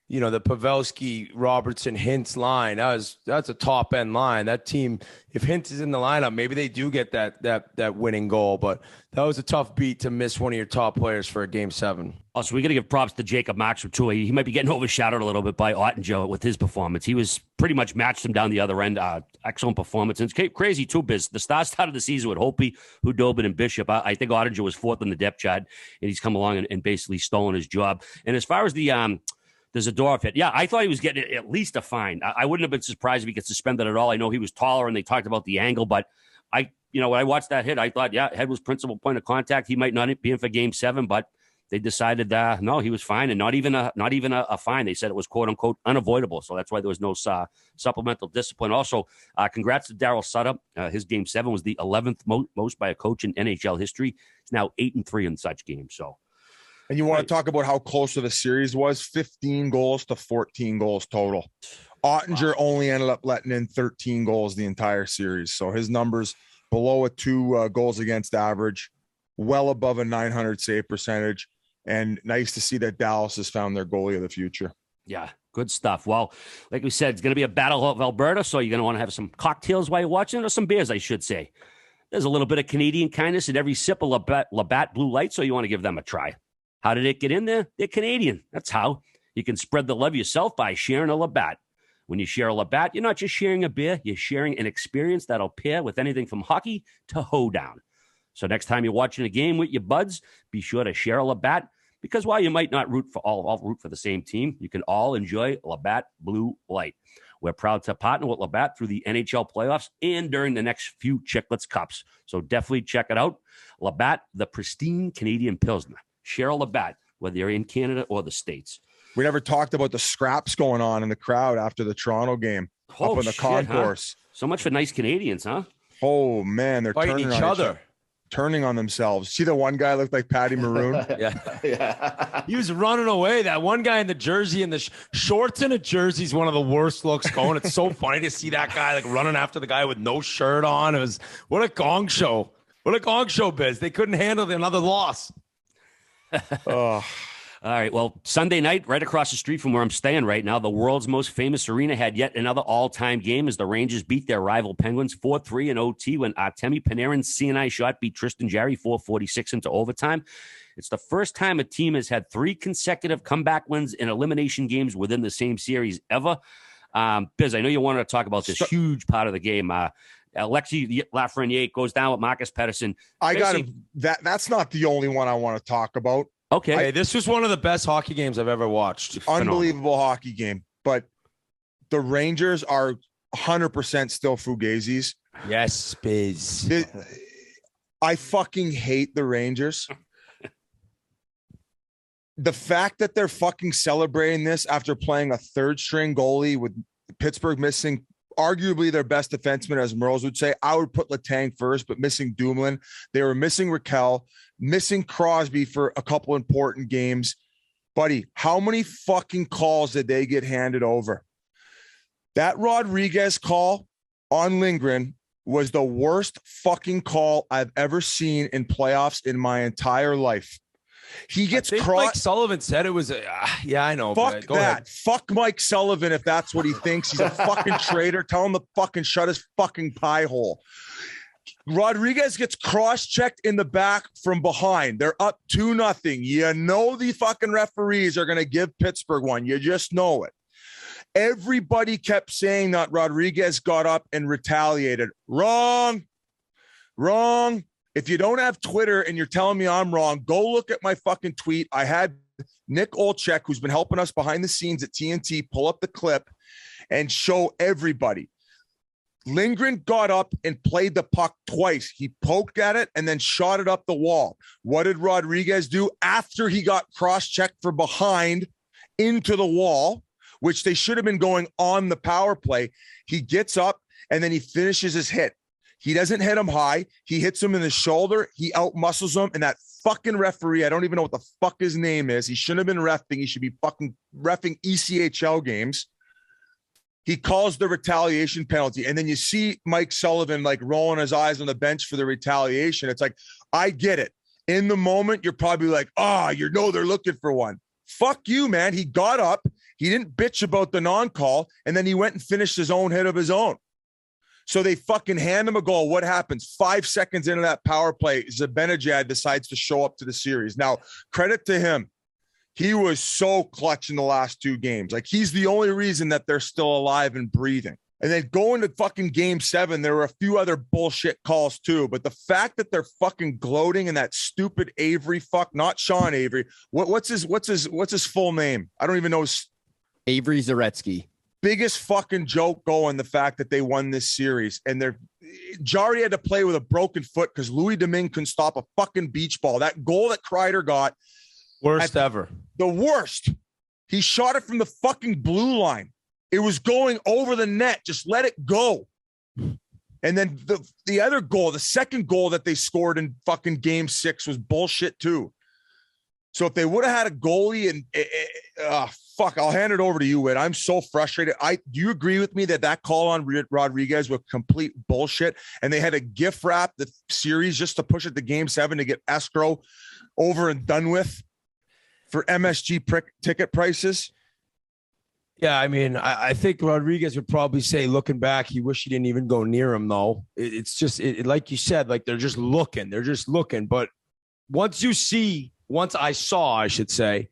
the Pavelski, Robertson, Hintz line, that's a top end line. That team, if Hintz is in the lineup, maybe they do get that winning goal. But that was a tough beat to miss one of your top players for a Game 7. Also, we got to give props to Jacob Markstrom too. He might be getting overshadowed a little bit by Ottinger with his performance. He was pretty much matched him down the other end. Excellent performance. And it's crazy too, Biz. The start of the season with Hopi, Hudobin, and Bishop. I think Ottinger was fourth in the depth chart, and he's come along and basically stolen his job. And as far as the Zadorov hit. Yeah, I thought he was getting at least a fine. I wouldn't have been surprised if he gets suspended at all. I know he was taller, and they talked about the angle, but when I watched that hit, I thought, head was principal point of contact. He might not be in for Game 7, but they decided no, he was fine, and not even a fine. They said it was quote unquote unavoidable, so that's why there was no supplemental discipline. Also, congrats to Daryl Sutter. His Game 7 was the 11th most by a coach in NHL history. He's now 8-3 in such games. So. And you want to talk about how close the series was? 15 goals to 14 goals total. Ottinger only ended up letting in 13 goals the entire series. So his numbers below a 2 goals against average, well above a .900 save percentage. And nice to see that Dallas has found their goalie of the future. Yeah, good stuff. Well, like we said, it's going to be a Battle of Alberta, so you're going to want to have some cocktails while you're watching, or some beers, I should say. There's a little bit of Canadian kindness in every sip of Labatt Blue Light, so you want to give them a try. How did it get in there? They're Canadian. That's how. You can spread the love yourself by sharing a Labatt. When you share a Labatt, you're not just sharing a beer, you're sharing an experience that'll pair with anything from hockey to hoedown. So next time you're watching a game with your buds, be sure to share a Labatt, because while you might not root for the same team, you can all enjoy Labatt Blue Light. We're proud to partner with Labatt through the NHL playoffs and during the next few Chiclets Cups. So definitely check it out. Labatt, the pristine Canadian Pilsner. Share a Labatt, whether you're in Canada or the States. We never talked about the scraps going on in the crowd after the Toronto game up in the concourse. Huh? So much for nice Canadians, huh? Oh, man. They're fighting each other. Turning on themselves. See, the one guy looked like Patty Maroon? Yeah. He was running away. That one guy in the jersey and the shorts in a jersey is one of the worst looks going. It's so funny to see that guy running after the guy with no shirt on. It was what a gong show. What a gong show, Biz. They couldn't handle another loss. All All right. Well, Sunday night, right across the street from where I'm staying right now, the world's most famous arena had yet another all-time game as the Rangers beat their rival Penguins 4-3 in OT when Artemi Panarin's CNI shot beat Tristan Jarry 4:46 into overtime. It's the first time a team has had 3 consecutive comeback wins in elimination games within the same series ever. Biz, I know you wanted to talk about this huge part of the game. Alexis Lafreniere goes down with Marcus Pettersson. I got him. That's not the only one I want to talk about. Okay. Hey, this was one of the best hockey games I've ever watched. Unbelievable hockey game. But the Rangers are 100% still Fugazis. Yes, Biz. I fucking hate the Rangers. The fact that they're fucking celebrating this after playing a third string goalie with Pittsburgh missing arguably their best defenseman, as Murls would say. I would put Letang first, but missing Dumoulin. They were missing Raquel, missing Crosby for a couple important games. Buddy, how many fucking calls did they get handed over? That Rodriguez call on Lindgren was the worst fucking call I've ever seen in playoffs in my entire life. He gets crossed. Mike Sullivan said it was I know. Fuck that. Ahead. Fuck Mike Sullivan if that's what he thinks. He's a fucking traitor. Tell him to fucking shut his fucking pie hole. Rodriguez gets cross-checked in the back from behind. They're up 2-0. You know the fucking referees are going to give Pittsburgh one. You just know it. Everybody kept saying that Rodriguez got up and retaliated. Wrong. If you don't have Twitter and you're telling me I'm wrong, go look at my fucking tweet. I had Nick Olchek, who's been helping us behind the scenes at TNT, pull up the clip and show everybody. Lindgren got up and played the puck twice. He poked at it and then shot it up the wall. What did Rodriguez do after he got cross-checked from behind into the wall, which they should have been going on the power play? He gets up and then he finishes his hit. He doesn't hit him high. He hits him in the shoulder. He out-muscles him. And that fucking referee, I don't even know what the fuck his name is. He shouldn't have been reffing. He should be fucking reffing ECHL games. He calls the retaliation penalty. And then you see Mike Sullivan like rolling his eyes on the bench for the retaliation. It's like, I get it. In the moment, you're probably like, they're looking for one. Fuck you, man. He got up. He didn't bitch about the non-call. And then he went and finished his own hit of his own. So they fucking hand him a goal. What happens? 5 seconds into that power play, Zibanejad decides to show up to the series. Now, credit to him. He was so clutch in the last 2 games. Like, he's the only reason that they're still alive and breathing. And then going to fucking game 7, there were a few other bullshit calls too. But the fact that they're fucking gloating in that stupid Avery not Sean Avery. What's his full name? I don't even know. Avery Zaretsky. Biggest fucking joke going, the fact that they won this series. And Jarry had to play with a broken foot because Louis Domingue couldn't stop a fucking beach ball. That goal that Kreider got. Worst ever. The worst. He shot it from the fucking blue line. It was going over the net. Just let it go. And then the other goal, the second goal that they scored in fucking game 6 was bullshit too. So if they would have had a goalie and I'll hand it over to you, Whit. I'm so frustrated. Do you agree with me that call on Rodriguez was complete bullshit? And they had to gift wrap the series just to push it to game 7 to get escrow over and done with for MSG ticket prices? Yeah, I mean, I think Rodriguez would probably say, looking back, he wished he didn't even go near him, though. It's just, like you said, like they're just looking. But once I saw, I should say,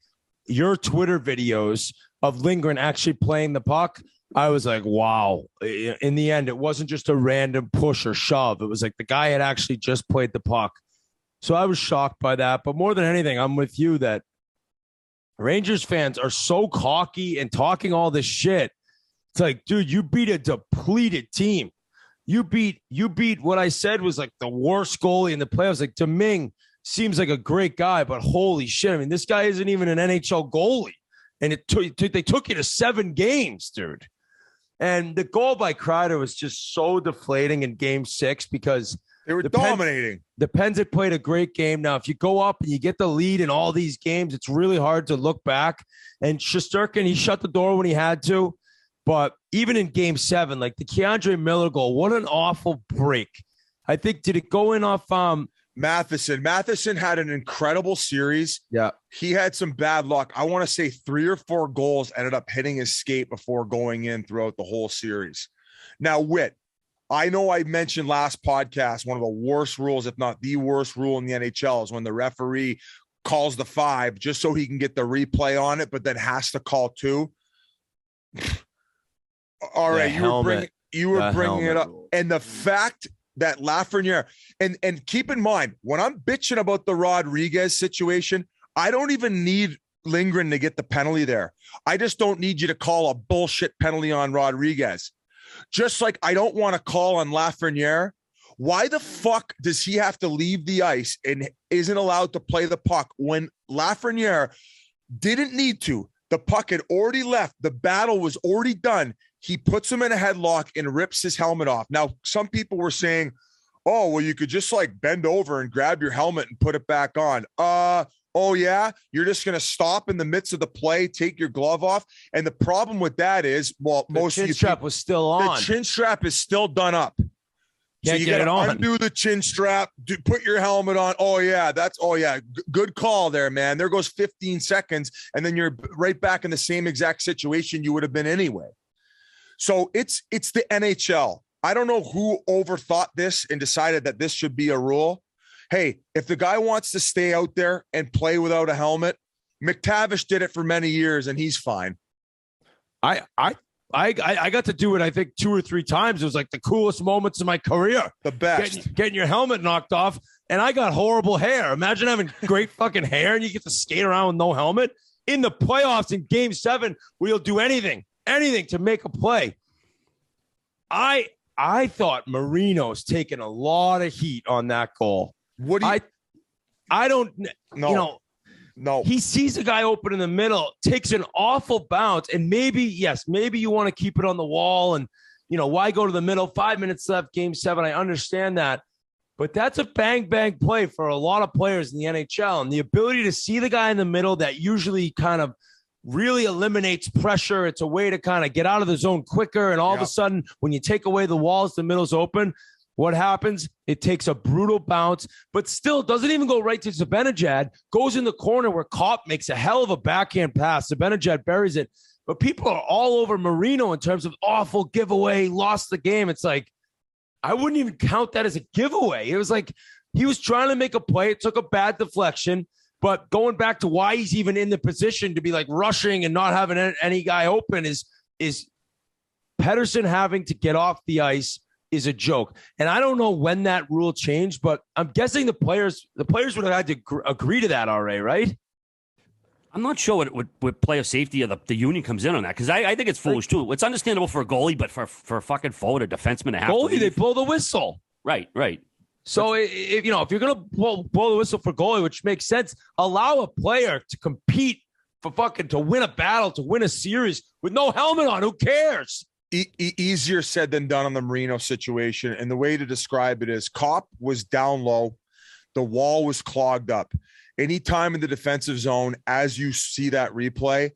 your Twitter videos of Lindgren actually playing the puck, I was like, wow. In the end, it wasn't just a random push or shove. It was like the guy had actually just played the puck. So I was shocked by that. But more than anything, I'm with you that Rangers fans are so cocky and talking all this shit. It's like, dude, you beat a depleted team. You beat what I said was like the worst goalie in the playoffs. Like, Domingue seems like a great guy, but holy shit. I mean, this guy isn't even an NHL goalie. And they took you to 7 games, dude. And the goal by Kreider was just so deflating in game 6 because they were dominating. The Pens had played a great game. Now, if you go up and you get the lead in all these games, it's really hard to look back. And Shesterkin, he shut the door when he had to. But even in game 7, like the Keandre Miller goal, what an awful break. I think, did it go in off Matheson had an incredible series. Yeah. He had some bad luck. I want to say 3 or 4 goals ended up hitting his skate before going in throughout the whole series. Now, Whit, I know I mentioned last podcast, one of the worst rules, if not the worst rule in the NHL, is when the referee calls the 5 just so he can get the replay on it, but then has to call 2. All right, you were bringing it up. Rule. And the fact that Lafreniere, and keep in mind, when I'm bitching about the Rodriguez situation, I don't even need Lindgren to get the penalty there. I just don't need you to call a bullshit penalty on Rodriguez. Just like I don't want to call on Lafreniere. Why the fuck does he have to leave the ice and isn't allowed to play the puck when Lafreniere didn't need to? The puck had already left. The battle was already done. He puts him in a headlock and rips his helmet off. Now, some people were saying, oh, well, you could just like bend over and grab your helmet and put it back on. Oh, yeah, you're just going to stop in the midst of the play, take your glove off. And the problem with that is, well, The chin strap was still on. The chin strap is still done up. So you got to undo the chin strap, put your helmet on. Oh, yeah, good call there, man. There goes 15 seconds, and then you're right back in the same exact situation you would have been anyway. So it's the NHL. I don't know who overthought this and decided that this should be a rule. Hey, if the guy wants to stay out there and play without a helmet, McTavish did it for many years and he's fine. I got to do it, I think, 2 or 3 times. It was like the coolest moments of my career. The best. Getting your helmet knocked off, and I got horrible hair. Imagine having great fucking hair and you get to skate around with no helmet. In the playoffs in Game 7, where you'll do anything to make a play. I thought Marino's taking a lot of heat on that goal. What do you? I don't know. You know, no. He sees a guy open in the middle, takes an awful bounce, and maybe you want to keep it on the wall, and why go to the middle? 5 minutes left, Game 7. I understand that, but that's a bang bang play for a lot of players in the NHL, and the ability to see the guy in the middle that usually kind of really eliminates pressure. It's a way to kind of get out of the zone quicker, and all of a sudden, when you take away the walls, the middle's open. What happens? It takes a brutal bounce, but still doesn't even go right to Zibanejad. Goes in the corner where Kopp makes a hell of a backhand pass. Zibanejad buries it. But people are all over Marino in terms of awful giveaway, lost the game. It's like, I wouldn't even count that as a giveaway. It was like he was trying to make a play. It took a bad deflection. But going back to why he's even in the position to be like rushing and not having any guy open is Pettersson having to get off the ice is a joke. And I don't know when that rule changed, but I'm guessing the players would have had to agree to that, RA, right? I'm not sure what player safety or the union comes in on that, because I think it's foolish too. It's understandable for a goalie, but for a fucking forward or defenseman to have goalie, they blow the whistle. Right. So if you're gonna blow the whistle for goalie, which makes sense, allow a player to compete to win a battle, to win a series with no helmet on. Who cares? Easier said than done on the Marino situation. And the way to describe it is Kopp was down low. The wall was clogged up. Anytime in the defensive zone, as you see that replay,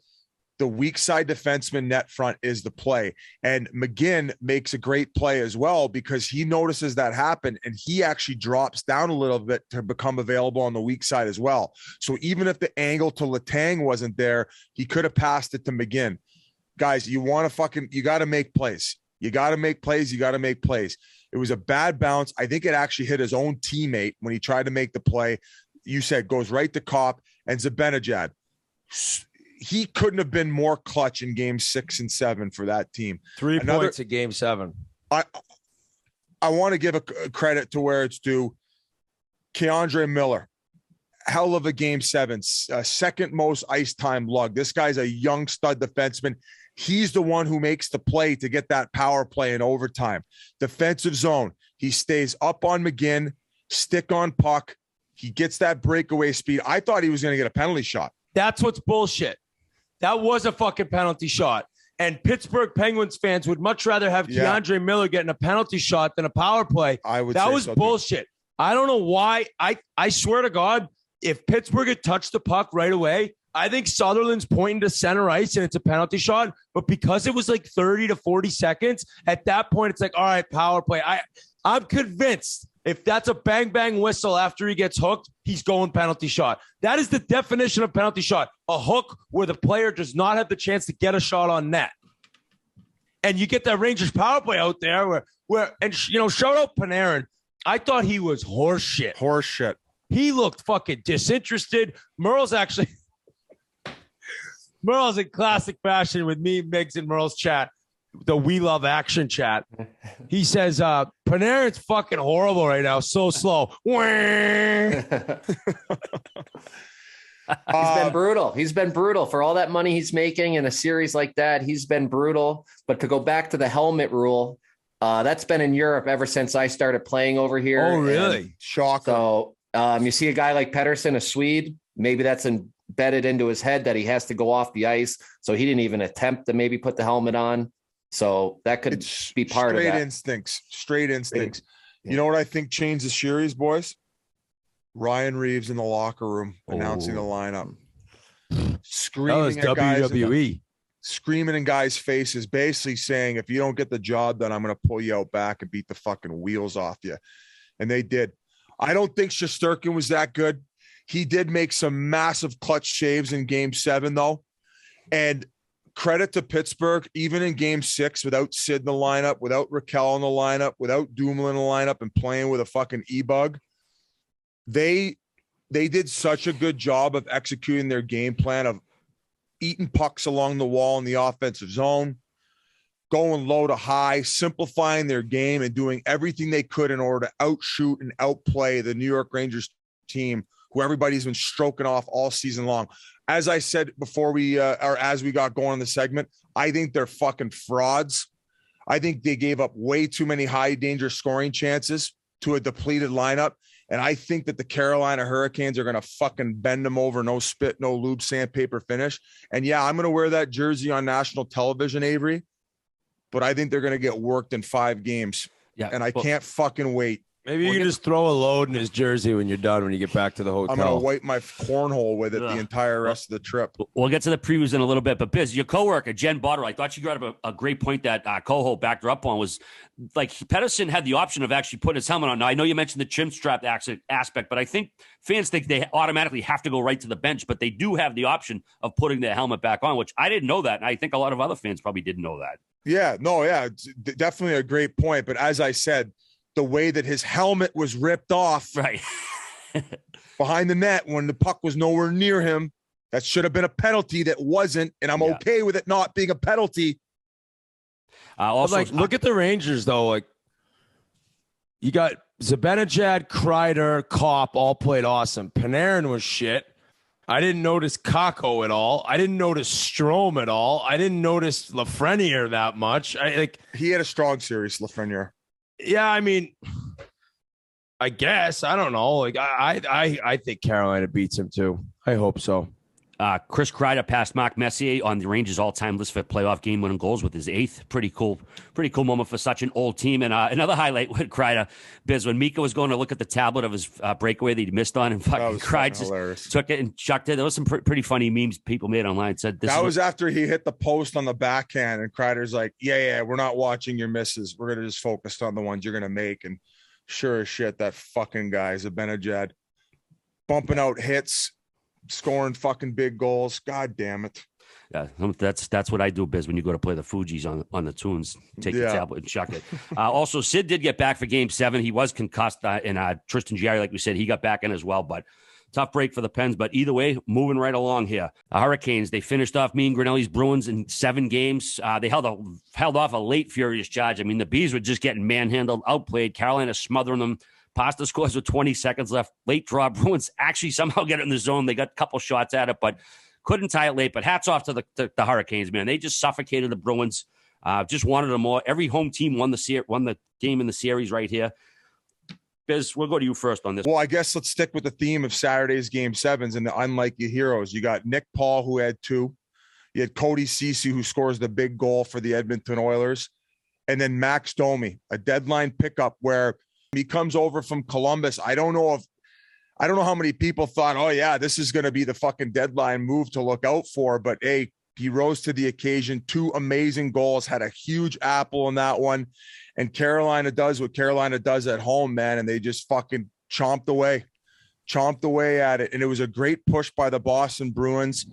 the weak side defenseman net front is the play. And McGinn makes a great play as well, because he notices that happen and he actually drops down a little bit to become available on the weak side as well. So even if the angle to Letang wasn't there, he could have passed it to McGinn. Guys, you got to make plays. You got to make plays. It was a bad bounce. I think it actually hit his own teammate when he tried to make the play. You said goes right to Kopp and Zibanejad. He couldn't have been more clutch in Game 6 and 7 for that team. 3 points in Game 7. I want to give a credit to where it's due. Keandre Miller, hell of a Game 7, second most ice time lug. This guy's a young stud defenseman. He's the one who makes the play to get that power play in overtime. Defensive zone. He stays up on McGinn, stick on puck. He gets that breakaway speed. I thought he was going to get a penalty shot. That's what's bullshit. That was a fucking penalty shot. And Pittsburgh Penguins fans would much rather have Keandre Miller getting a penalty shot than a power play. That was bullshit. I don't know why. I swear to God, if Pittsburgh had touched the puck right away, I think Sutherland's pointing to center ice and it's a penalty shot. But because it was like 30 to 40 seconds, at that point, it's like, all right, power play. I'm convinced If that's a bang, bang whistle after he gets hooked, he's going penalty shot. That is the definition of penalty shot. A hook where the player does not have the chance to get a shot on net. And you get that Rangers power play out there where shout out Panarin. I thought he was horse shit. Horse shit. He looked fucking disinterested. Murls in classic fashion with me, Migs, and Murls chat, the We Love Action chat. He says, Panarin's fucking horrible right now. So slow. He's been brutal. He's been brutal for all that money he's making in a series like that. He's been brutal. But to go back to the helmet rule, that's been in Europe ever since I started playing over here. Oh, really? Shocker. So you see a guy like Pettersson, a Swede, maybe that's embedded into his head that he has to go off the ice. So he didn't even attempt to maybe put the helmet on. So that could be part of that. Straight instincts. You know what I think changed the series, boys? Ryan Reeves in the locker room announcing the lineup. Screaming at WWE. Screaming in guys' faces, basically saying, if you don't get the job done, I'm going to pull you out back and beat the fucking wheels off you. And they did. I don't think Shesterkin was that good. He did make some massive clutch saves in game 7, though. And credit to Pittsburgh, even in game 6, without Sid in the lineup, without Raquel in the lineup, without Dumoulin in the lineup, and playing with a fucking e-bug, they did such a good job of executing their game plan of eating pucks along the wall in the offensive zone, going low to high, simplifying their game, and doing everything they could in order to outshoot and outplay the New York Rangers team, who everybody's been stroking off all season long. As I said before as we got going in the segment, I think they're fucking frauds. I think they gave up way too many high danger scoring chances to a depleted lineup. And I think that the Carolina Hurricanes are going to fucking bend them over. No spit, no lube, sandpaper finish. And yeah, I'm going to wear that jersey on national television, Avery, but I think they're going to get worked in 5 games. Yeah. And I can't fucking wait. Maybe you can just throw a load in his jersey when you're done, when you get back to the hotel. I'm going to wipe my cornhole with it the entire rest of the trip. We'll get to the previews in a little bit, but Biz, your coworker, Jen Botterill, I thought she got up a great point that Coho backed her up on, was like Pettersson had the option of actually putting his helmet on. Now, I know you mentioned the chin strap aspect, but I think fans think they automatically have to go right to the bench, but they do have the option of putting the helmet back on, which I didn't know that. And I think a lot of other fans probably didn't know that. Yeah, it's definitely a great point. But as I said, the way that his helmet was ripped off right behind the net when the puck was nowhere near him, that should have been a penalty. That wasn't, and I'm okay with it not being a penalty. Also, look at the Rangers, though. Like, you got Zibanejad, Kreider, Kopp all played awesome. Panarin was shit. I didn't notice Kakko at all. I didn't notice Strome at all. I didn't notice Lafreniere that much. He had a strong series, Lafreniere. Yeah, I mean, I guess. I don't know. Like, I think Carolina beats him too. I hope so. Chris Kreider passed Mark Messier on the Rangers' all-time list for playoff game-winning goals with his 8th. Pretty cool moment for such an old team. And another highlight with Kreider, Biz, when Mika was going to look at the tablet of his breakaway that he missed on, and fucking Kreider just took it and chucked it. There was some pretty funny memes people made online. Said this was after he hit the post on the backhand, and Kreider's like, yeah, we're not watching your misses. We're gonna just focus on the ones you're gonna make. And sure as shit, that fucking guy is a Zibanejad bumping out hits, scoring fucking big goals. God damn it. Yeah, that's what I do, Biz, when you go to play the Fugees on the tunes. Take the tablet and chuck it. Also, Sid did get back for game 7. He was concussed, and Tristan Jarry, like we said, he got back in as well. But tough break for the Pens. But either way, moving right along here. The Hurricanes, they finished off me and Grinnell's Bruins in 7 games. They held off a late furious charge. I mean, the Bees were just getting manhandled, outplayed. Carolina smothering them. Pasta scores with 20 seconds left. Late draw. Bruins actually somehow get it in the zone. They got a couple shots at it, but couldn't tie it late. But hats off to the Hurricanes, man. They just suffocated the Bruins. Just wanted them more. Every home team won the game in the series right here. Biz, we'll go to you first on this. Well, I guess let's stick with the theme of Saturday's game 7s and the unlikely heroes. You got Nick Paul, who had 2. You had Cody Ceci, who scores the big goal for the Edmonton Oilers. And then Max Domi, a deadline pickup where he comes over from Columbus. I don't know how many people thought, oh yeah, this is going to be the fucking deadline move to look out for. But hey, He rose to the occasion. 2 amazing goals, had a huge apple in that one. And Carolina does what Carolina does at home, man. And they just fucking chomped away at it. And it was a great push by the Boston Bruins.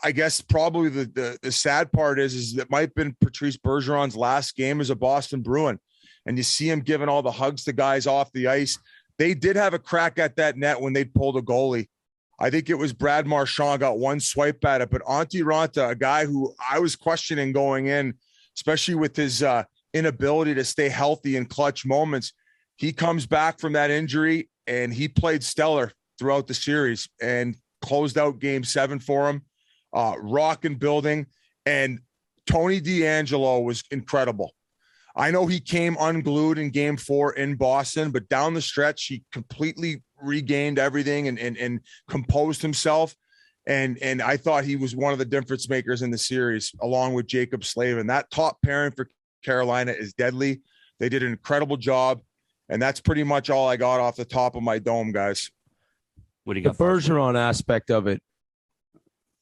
I guess probably the sad part is that might have been Patrice Bergeron's last game as a Boston Bruin. And you see him giving all the hugs to guys off the ice. They did have a crack at that net when they pulled a goalie. I think it was Brad Marchand got one swipe at it, but Antti Raanta, a guy who I was questioning going in, especially with his inability to stay healthy in clutch moments, he comes back from that injury and he played stellar throughout the series and closed out game 7 for him. Rocking building, and Tony DeAngelo was incredible. I know he came unglued in game 4 in Boston, but down the stretch, he completely regained everything and composed himself. And I thought he was one of the difference makers in the series, along with Jacob Slavin. That top pairing for Carolina is deadly. They did an incredible job. And that's pretty much all I got off the top of my dome, guys. What do you got? The Bergeron aspect of it.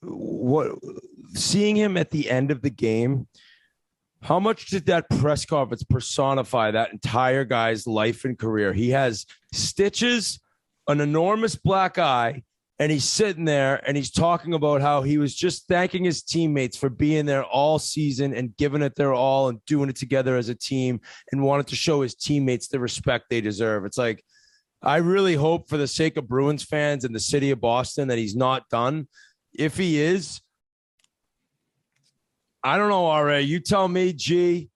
What, seeing him at the end of the game, how much did that press conference personify that entire guy's life and career? He has stitches, an enormous black eye, and he's sitting there and he's talking about how he was just thanking his teammates for being there all season and giving it their all and doing it together as a team and wanted to show his teammates the respect they deserve. It's like, I really hope for the sake of Bruins fans and the city of Boston that he's not done. If he is, I don't know, RA. You tell me, G,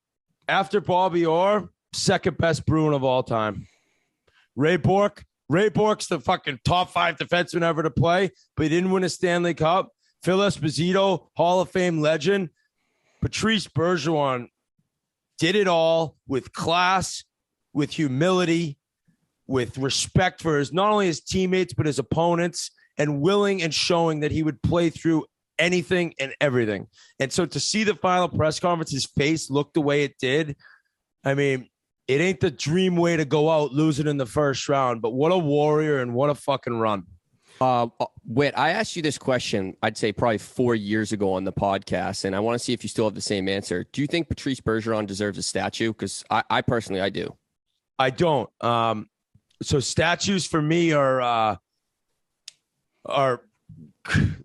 after Bobby Orr, second best Bruin of all time. Ray Bork's the fucking top 5 defenseman ever to play, but he didn't win a Stanley Cup. Phil Esposito, Hall of Fame legend. Patrice Bergeron did it all with class, with humility, with respect for not only his teammates, but his opponents, and willing and showing that he would play through anything and everything. And so to see the final press conference, his face looked the way it did, I mean, it ain't the dream way to go out losing in the first round, but what a warrior and what a fucking run. Whit, I asked you this question, I'd say probably 4 years ago on the podcast, and I want to see if you still have the same answer. Do you think Patrice Bergeron deserves a statue? Because I personally, I do. I don't. So statues for me are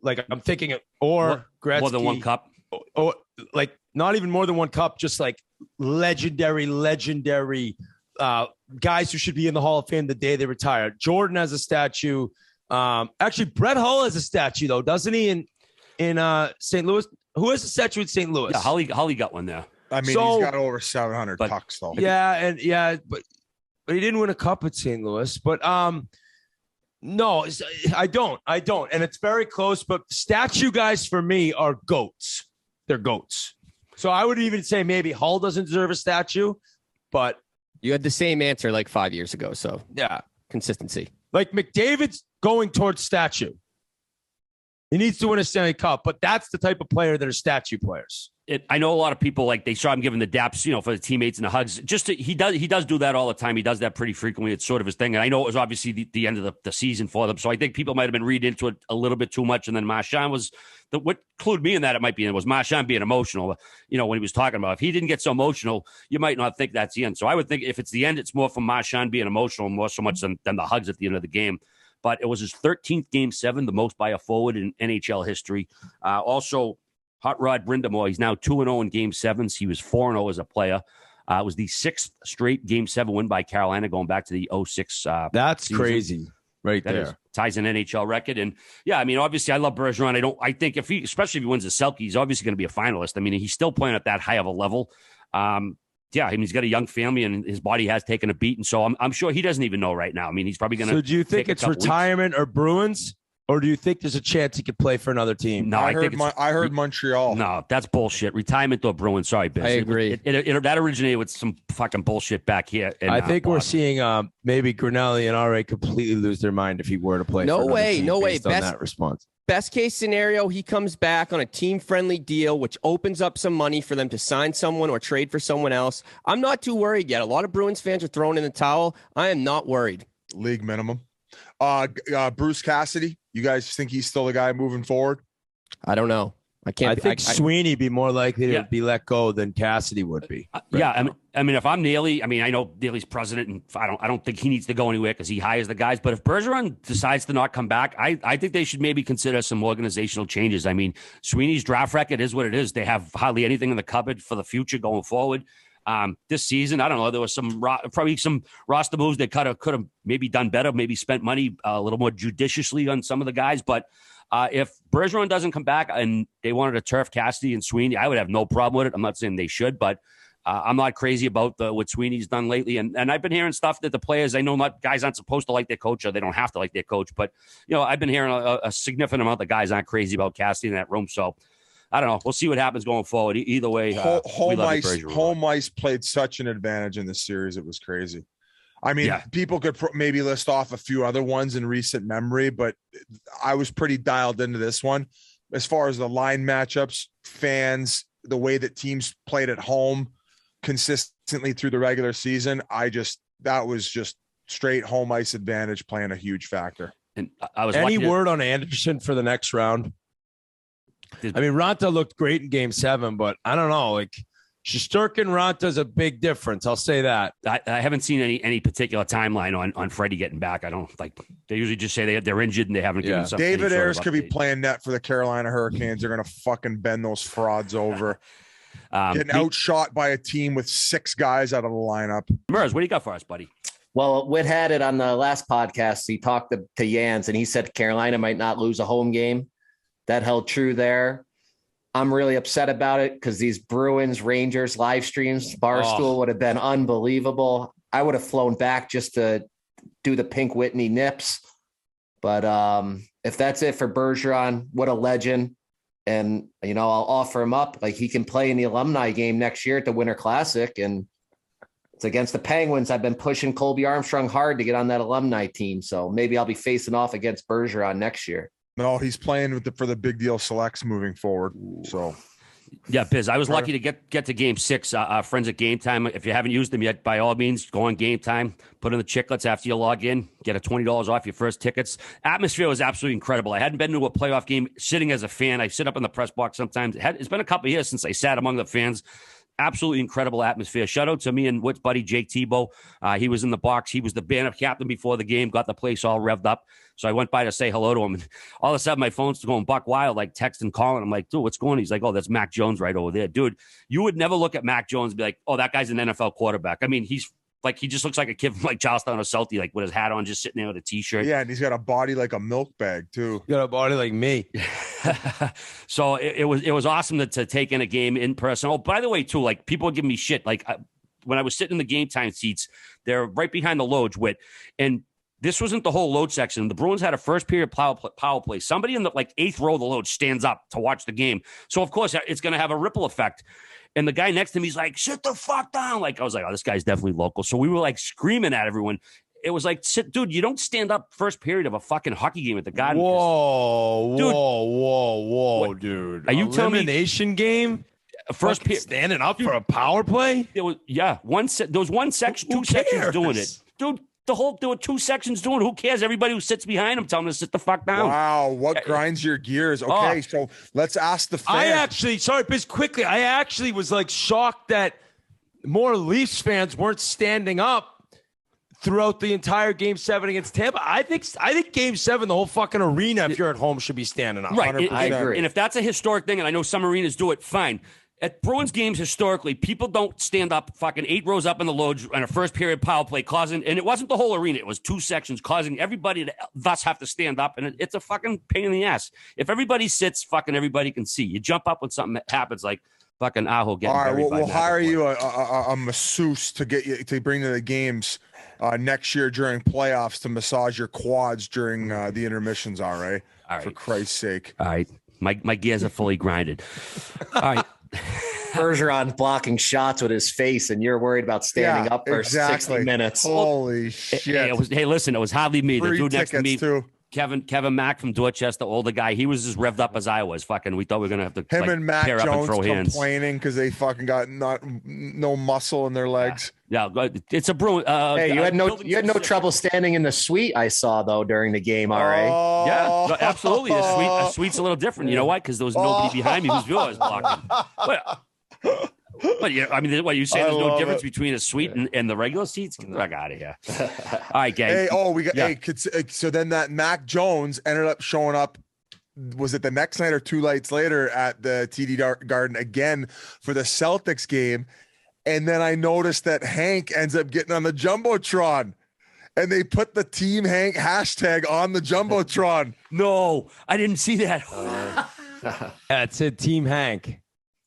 like, I'm thinking Gretzky, more than one cup, or like not even more than one cup, just like legendary guys who should be in the Hall of Fame the day they retire. Jordan has a statue. Actually, Brett Hull has a statue though, doesn't he? In St. Louis, who has a statue in St. Louis? Yeah, Holly got one there. I mean, he's got over 700 pucks though. Yeah, but he didn't win a cup at St. Louis. But no, I don't. And it's very close, but statue guys for me are goats. They're goats. So I would even say maybe Hull doesn't deserve a statue, but you had the same answer like 5 years ago. So yeah, consistency. Like McDavid's going towards statue. He needs to win a Stanley Cup, but that's the type of player that are statue players. I know a lot of people, like, they saw him giving the daps, for the teammates and the hugs. He does do that all the time. He does that pretty frequently. It's sort of his thing. And I know it was obviously the end of the season for them. So I think people might have been reading into it a little bit too much. And then Marchand was what clued me in that it was Marchand being emotional. When he was talking about, if he didn't get so emotional, you might not think that's the end. So I would think if it's the end, it's more from Marchand being emotional, more so much than the hugs at the end of the game. But it was his 13th game 7, the most by a forward in NHL history. Also, Hot Rod Brindamore, he's now 2-0 in game 7s. He was 4-0 as a player. It was the 6th straight game 7 win by Carolina, going back to the 06 That's season. Crazy right that there. Ties an NHL record. And yeah, I mean, obviously I love Bergeron. I think especially if he wins the Selke, he's obviously going to be a finalist. I mean, he's still playing at that high of a level. Yeah, I mean, he's got a young family and his body has taken a beat. And so I'm sure he doesn't even know right now. I mean, he's probably going to. So do you think it's retirement or Bruins? Or do you think there's a chance he could play for another team? No, I heard Montreal. No, that's bullshit. Retirement or Bruins. Sorry, Biz. I agree. That originated with some fucking bullshit back here. I think we're seeing maybe Grinnell and RA completely lose their mind if he were to play. No for way. team No way. based on that response. Best case scenario, he comes back on a team-friendly deal, which opens up some money for them to sign someone or trade for someone else. I'm not too worried yet. A lot of Bruins fans are throwing in the towel. I am not worried. League minimum. Bruce Cassidy, you guys think he's still the guy moving forward? I don't know. I can't. I think Sweeney be more likely to be let go than Cassidy would be. Yeah, I mean, if I'm Neely, I mean, I know Neely's president, and I don't think he needs to go anywhere because he hires the guys. But if Bergeron decides to not come back, I think they should maybe consider some organizational changes. I mean, Sweeney's draft record is what it is. They have hardly anything in the cupboard for the future going forward. This season, I don't know. There was probably some roster moves they could have maybe done better, maybe spent money a little more judiciously on some of the guys, but. If Bergeron doesn't come back and they wanted to turf Cassidy and Sweeney, I would have no problem with it. I'm not saying they should, but I'm not crazy about what Sweeney's done lately. And I've been hearing stuff that the players, I know guys aren't supposed to like their coach or they don't have to like their coach, but I've been hearing a significant amount of guys aren't crazy about Cassidy in that room. So I don't know. We'll see what happens going forward. Either way, home ice played such an advantage in this series. It was crazy. I mean, people could maybe list off a few other ones in recent memory, but I was pretty dialed into this one. As far as the line matchups, fans, the way that teams played at home consistently through the regular season, that was just straight home ice advantage playing a huge factor. And I was Any word on Anderson for the next round? I mean, Ranta looked great in Game 7, but I don't know, Shesterkin Ranta's a big difference. I'll say that. I haven't seen any particular timeline on Freddie getting back. I don't like. They usually just say they're injured and they haven't given something. David Ayres could be playing net for the Carolina Hurricanes. They're going to fucking bend those frauds over. Getting outshot by a team with 6 guys out of the lineup. Murls, what do you got for us, buddy? Well, Whit had it on the last podcast. He talked to Jans and he said Carolina might not lose a home game. That held true there. I'm really upset about it because these Bruins Rangers live streams, Barstool would have been unbelievable. I would have flown back just to do the Pink Whitney nips. But if that's it for Bergeron, what a legend. And, I'll offer him up. Like, he can play in the alumni game next year at the Winter Classic. And it's against the Penguins. I've been pushing Colby Armstrong hard to get on that alumni team. So maybe I'll be facing off against Bergeron next year. No, he's playing for the big deal selects moving forward. So, yeah, Biz, I was lucky to get to Game 6. Friends at Game Time. If you haven't used them yet, by all means, go on Game Time. Put in the Chiclets after you log in. Get a $20 off your first tickets. Atmosphere was absolutely incredible. I hadn't been to a playoff game sitting as a fan. I sit up in the press box sometimes. It's been a couple of years since I sat among the fans. Absolutely incredible atmosphere. Shout out to me and Whit's buddy, Jake Tebow. He was in the box. He was the banner captain before the game, got the place all revved up. So I went by to say hello to him. And all of a sudden, my phone's going buck wild, like texting, calling. I'm like, dude, what's going on? He's like, oh, that's Mac Jones right over there. Dude, you would never look at Mac Jones and be like, oh, that guy's an NFL quarterback. I mean, he's like, he just looks like a kid from like Charlestown or Salty, like with his hat on, just sitting there with a T-shirt. Yeah, and he's got a body like a milk bag, too. You got a body like me. So it was awesome to take in a game in person. Oh, by the way, too, like people give me shit. Like when I was sitting in the Game Time seats, they're right behind the loge, and this wasn't the whole load section. The Bruins had a first period power play. Somebody in the like 8th row of the load stands up to watch the game. So of course it's going to have a ripple effect. And the guy next to me is like, sit the fuck down. Like, I was like, oh, this guy's definitely local. So we were like screaming at everyone. It was like, dude, you don't stand up first period of a fucking hockey game at the Garden. Whoa, dude. Are you telling me elimination game? First period standing up for a power play? There was there was one section, two sections doing it. Dude, there were 2 sections doing it. Who cares? Everybody who sits behind him, tell him to sit the fuck down. Wow, what grinds your gears? Okay, so let's ask the fans. Sorry, Biz, quickly. I actually was like shocked that more Leafs fans weren't standing up throughout the entire Game 7 against Tampa. I think Game 7, the whole fucking arena, if you're at home, should be standing up. Right, I agree. And if that's a historic thing, and I know some arenas do it, fine. At Bruins games, historically, people don't stand up fucking 8 rows up in the loge on a first period power play, and it wasn't the whole arena. It was 2 sections, causing everybody to thus have to stand up. And it's a fucking pain in the ass. If everybody sits, fucking everybody can see. You jump up when something happens, like fucking Aho getting buried. All right, we'll hire you a masseuse to get you to bring to the games next year during playoffs to massage your quads during the intermissions. All right, for Christ's sake. All right, my gears are fully grinded. All right. Bergeron blocking shots with his face, and you're worried about standing up for 60 minutes. Holy shit! Hey, listen, it was hardly me. The dude next to me Kevin Mack from Dorchester, older guy. He was as revved up as I was. Fucking, we thought we were gonna have to and Matt pair up and Jones throw hands. complaining because they fucking got no muscle in their legs. Yeah, it's a Bruin. Hey, you had no trouble standing in the suite. I saw though during the game. RA. Yeah, no, absolutely. A suite's a little different. You know why? Because there was nobody behind me whose view I was blocking. But yeah, I mean, what you say? There's no difference between a suite and the regular seats? Get the fuck out of here! All right, gang. So then that Mac Jones ended up showing up. Was it the next night or 2 nights later at the TD Garden again for the Celtics game? And then I noticed that Hank ends up getting on the Jumbotron, and they put the Team Hank hashtag on the Jumbotron. No, I didn't see that. Yeah, it said Team Hank.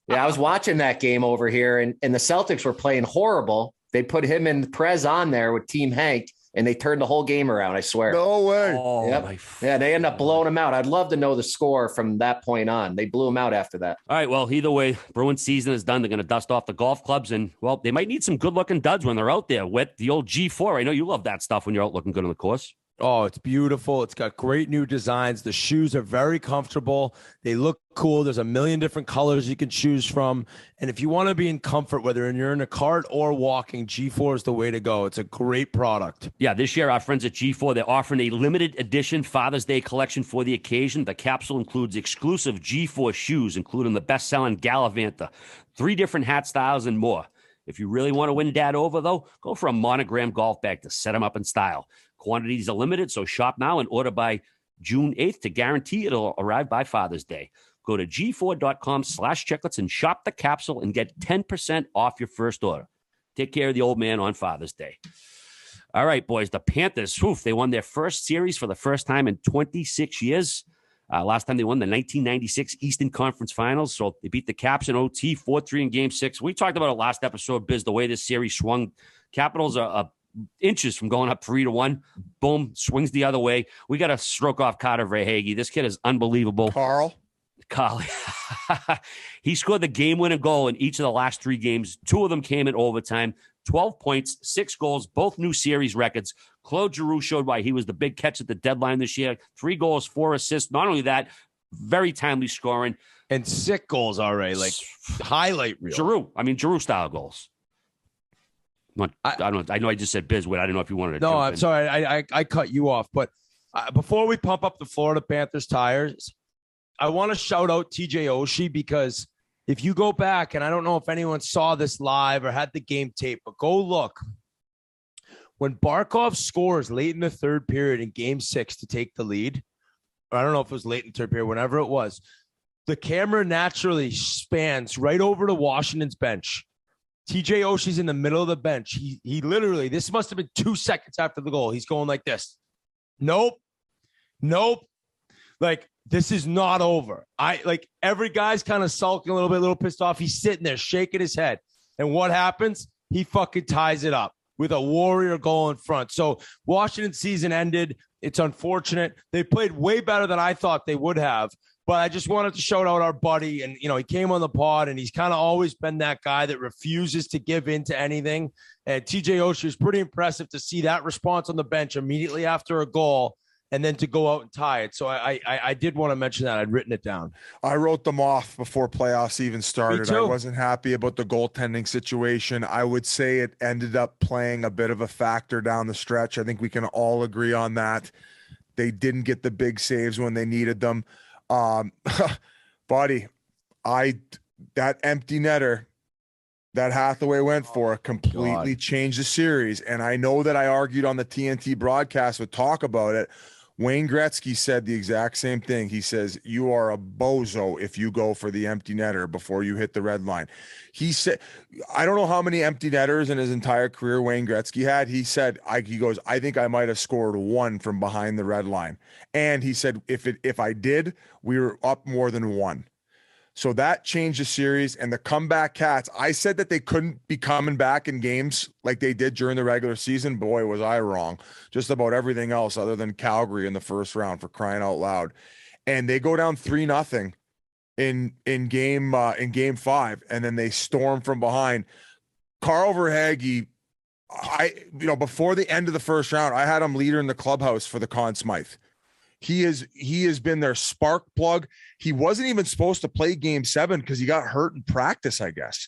Yeah, I was watching that game over here, and the Celtics were playing horrible. They put him and Prez on there with Team Hank, and they turned the whole game around, I swear. No way. Oh, yep. Yeah, they end up blowing him out. I'd love to know the score from that point on. They blew him out after that. All right, well, either way, Bruins season is done. They're going to dust off the golf clubs, and, well, they might need some good-looking duds when they're out there with the old G4. I know you love that stuff when you're out looking good on the course. Oh, it's beautiful. It's got great new designs. The shoes are very comfortable. They look cool. There's a million different colors you can choose from. And if you want to be in comfort, whether you're in a cart or walking, G4 is the way to go. It's a great product. Yeah, this year, our friends at G4, they're offering a limited edition Father's Day collection for the occasion. The capsule includes exclusive G4 shoes, including the best-selling Galavanta, 3 different hat styles, and more. If you really want to win Dad over, though, go for a monogram golf bag to set him up in style. Quantities are limited, so shop now and order by June 8th to guarantee it'll arrive by Father's Day. Go to g4.com/chiclets and shop the capsule and get 10% off your first order. Take care of the old man on Father's Day. All right, boys, the Panthers, they won their first series for the first time in 26 years. Last time they won the 1996 Eastern Conference Finals, so they beat the Caps in OT 4-3 in Game 6. We talked about it last episode, Biz, the way this series swung. Capitals are inches from going up 3-1. Boom, swings the other way. We got to stroke off Carter Verhaeghe. This kid is unbelievable. Carl. He scored the game-winning goal in each of the last 3 games. 2 of them came in overtime. 12 points, 6 goals, both new series records. Claude Giroux showed why he was the big catch at the deadline this year. 3 goals, 4 assists. Not only that, very timely scoring. And sick goals already, like highlight reel. Giroux style goals. I don't know. I know I just said Biz, but I don't know if you wanted to. No, I'm sorry. I cut you off. But before we pump up the Florida Panthers tires, I want to shout out TJ Oshie, because if you go back, and I don't know if anyone saw this live or had the game tape, but go look. When Barkov scores late in the third period in Game 6 to take the lead, or I don't know if it was late in the third period, whenever it was, the camera naturally spans right over to Washington's bench. TJ Oshie's in the middle of the bench. He literally, this must have been 2 seconds after the goal. He's going like this. Nope. Like, this is not over. Every guy's kind of sulking a little pissed off. He's sitting there shaking his head. And what happens? He fucking ties it up with a Warrior goal in front. So Washington's season ended. It's unfortunate. They played way better than I thought they would have. But I just wanted to shout out our buddy. And, he came on the pod, and he's kind of always been that guy that refuses to give in to anything. And TJ Oshie is pretty impressive to see that response on the bench immediately after a goal and then to go out and tie it. So I did want to mention that. I'd written it down. I wrote them off before playoffs even started. Me too. I wasn't happy about the goaltending situation. I would say it ended up playing a bit of a factor down the stretch. I think we can all agree on that. They didn't get the big saves when they needed them. Buddy, that empty netter that Hathaway went for completely changed the series. And I know that I argued on the TNT broadcast with talk about it. Wayne Gretzky said the exact same thing. He says, you are a bozo if you go for the empty netter before you hit the red line. He said, I don't know how many empty netters in his entire career Wayne Gretzky had. He said, he goes, I think I might have scored 1 from behind the red line. And he said, if I did, we were up more than 1. So that changed the series. And the comeback Cats, I said that they couldn't be coming back in games like they did during the regular season. Boy, was I wrong. Just about everything else other than Calgary in the first round, for crying out loud. And they go down 3-0 in game 5, and then they storm from behind. Carl Verhaeghe, before the end of the first round, I had him leader in the clubhouse for the Conn Smythe. He has been their spark plug. He wasn't even supposed to play game 7 because he got hurt in practice, I guess.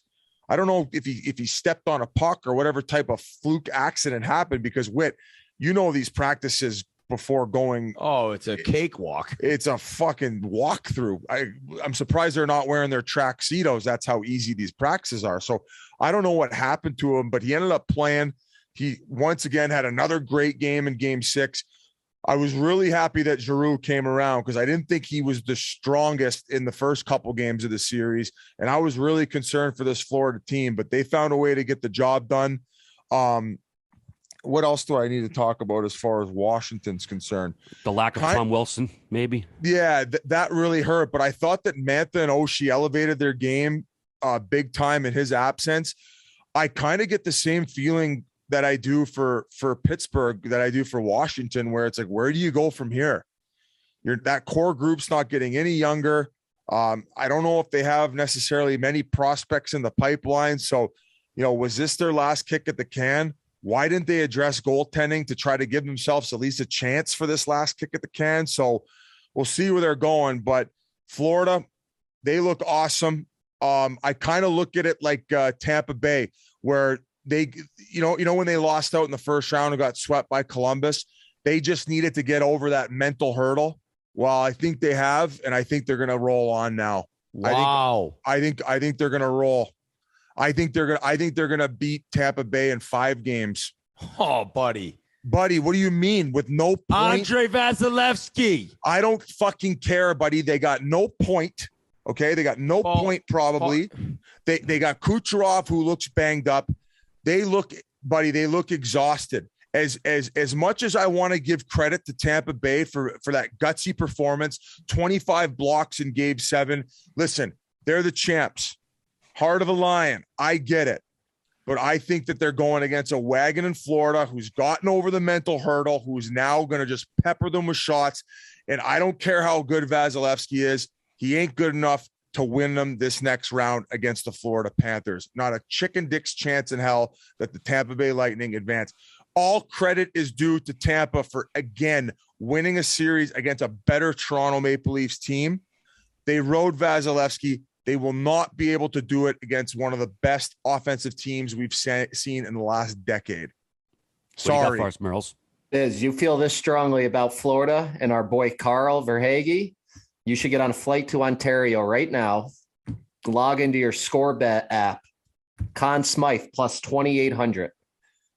I don't know if he stepped on a puck or whatever type of fluke accident happened, because Whit, these practices before going. Oh, it's a cakewalk. It's a fucking walkthrough. I'm surprised they're not wearing their tracksuitos. That's how easy these practices are. So I don't know what happened to him, but he ended up playing. He once again had another great game in game 6. I was really happy that Giroux came around because I didn't think he was the strongest in the first couple games of the series. And I was really concerned for this Florida team, but they found a way to get the job done. What else do I need to talk about as far as Washington's concerned? The lack of Tom Wilson, maybe. Yeah, that really hurt. But I thought that Mantha and Oshie elevated their game big time in his absence. I kind of get the same feeling that I do for Pittsburgh that I do for Washington, where it's like, where do you go from here? That core group's not getting any younger. I don't know if they have necessarily many prospects in the pipeline. So, was this their last kick at the can? Why didn't they address goaltending to try to give themselves at least a chance for this last kick at the can? So we'll see where they're going. But Florida, they look awesome. I kind of look at it like Tampa Bay, where they, when they lost out in the first round and got swept by Columbus, they just needed to get over that mental hurdle. Well, I think they have, and I think they're going to roll on now. Wow. I think they're going to roll. I think they're going to beat Tampa Bay in 5 games. Oh, buddy, what do you mean with no point? Andre Vasilevsky. I don't fucking care, buddy. They got no point. Okay. They got no point. Probably. They got Kucherov, who looks banged up. They look exhausted. As much as I want to give credit to Tampa Bay for that gutsy performance, 25 blocks in game 7. Listen, they're the champs. Heart of a lion. I get it. But I think that they're going against a wagon in Florida who's gotten over the mental hurdle, who's now going to just pepper them with shots. And I don't care how good Vasilevsky is. He ain't good enough to win them this next round against the Florida Panthers. Not a chicken dick's chance in hell that the Tampa Bay Lightning advance. All credit is due to Tampa for, again, winning a series against a better Toronto Maple Leafs team. They rode Vasilevsky. They will not be able to do it against one of the best offensive teams we've seen in the last decade. Sorry. What do you got for us, Murls? Biz, you feel this strongly about Florida and our boy Carl Verhaeghe? You should get on a flight to Ontario right now. Log into your ScoreBet app. Conn Smythe plus 2,800.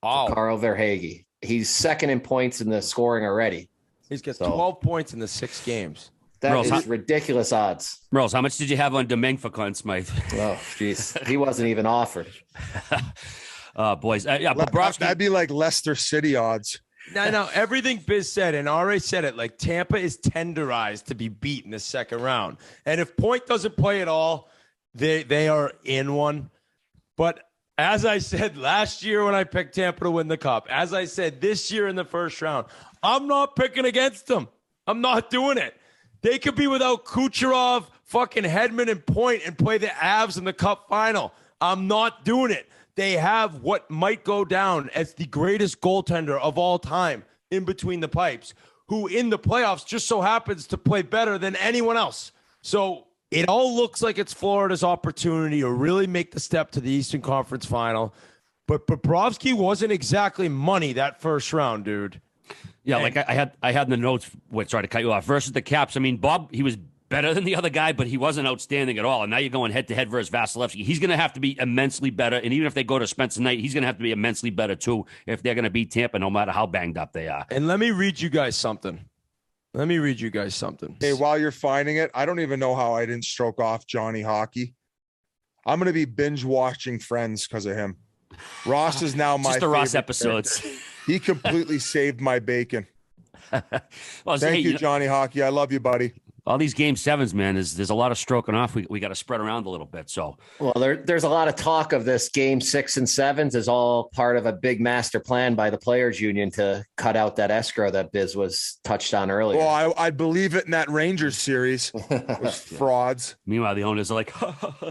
Wow. Carl Verhaeghe. He's second in points in the scoring already. He's got 12 points in the 6 games. That is ridiculous odds. Murls, how much did you have on Domingue for Conn Smythe? Oh, jeez. He wasn't even offered. Boys. Bobrovsky. That'd be like Leicester City odds. Now, everything Biz said, and RA said it, like Tampa is tenderized to be beat in the second round. And if Point doesn't play at all, they are in one. But as I said last year when I picked Tampa to win the Cup, as I said this year in the first round, I'm not picking against them. I'm not doing it. They could be without Kucherov, fucking Hedman, and Point and play the Avs in the Cup final. I'm not doing it. They have what might go down as the greatest goaltender of all time in between the pipes, who in the playoffs just so happens to play better than anyone else. So it all looks like it's Florida's opportunity to really make the step to the Eastern Conference final. But Bobrovsky wasn't exactly money that first round, dude. Yeah, like I had in the notes, sorry to cut you off, versus the Caps. I mean, Bob, he was better than the other guy, but he wasn't outstanding at all. And now you're going head-to-head versus Vasilevsky. He's going to have to be immensely better. And even if they go to Spencer Knight, he's going to have to be immensely better, too, if they're going to beat Tampa, no matter how banged up they are. And let me read you guys something. Hey, while you're finding it, I don't even know how I didn't stroke off Johnny Hockey. I'm going to be binge-watching Friends because of him. Ross is now my just the Ross episodes. He completely saved my bacon. Well, Thank you, Johnny Hockey. I love you, buddy. All these game 7s, man, there's a lot of stroking off. We got to spread around a little bit. So, well, there's a lot of talk of this game 6 and 7s is all part of a big master plan by the players union to cut out that escrow that Biz was touched on earlier. Well, I believe it in that Rangers series. Those frauds. Meanwhile, the owners are like,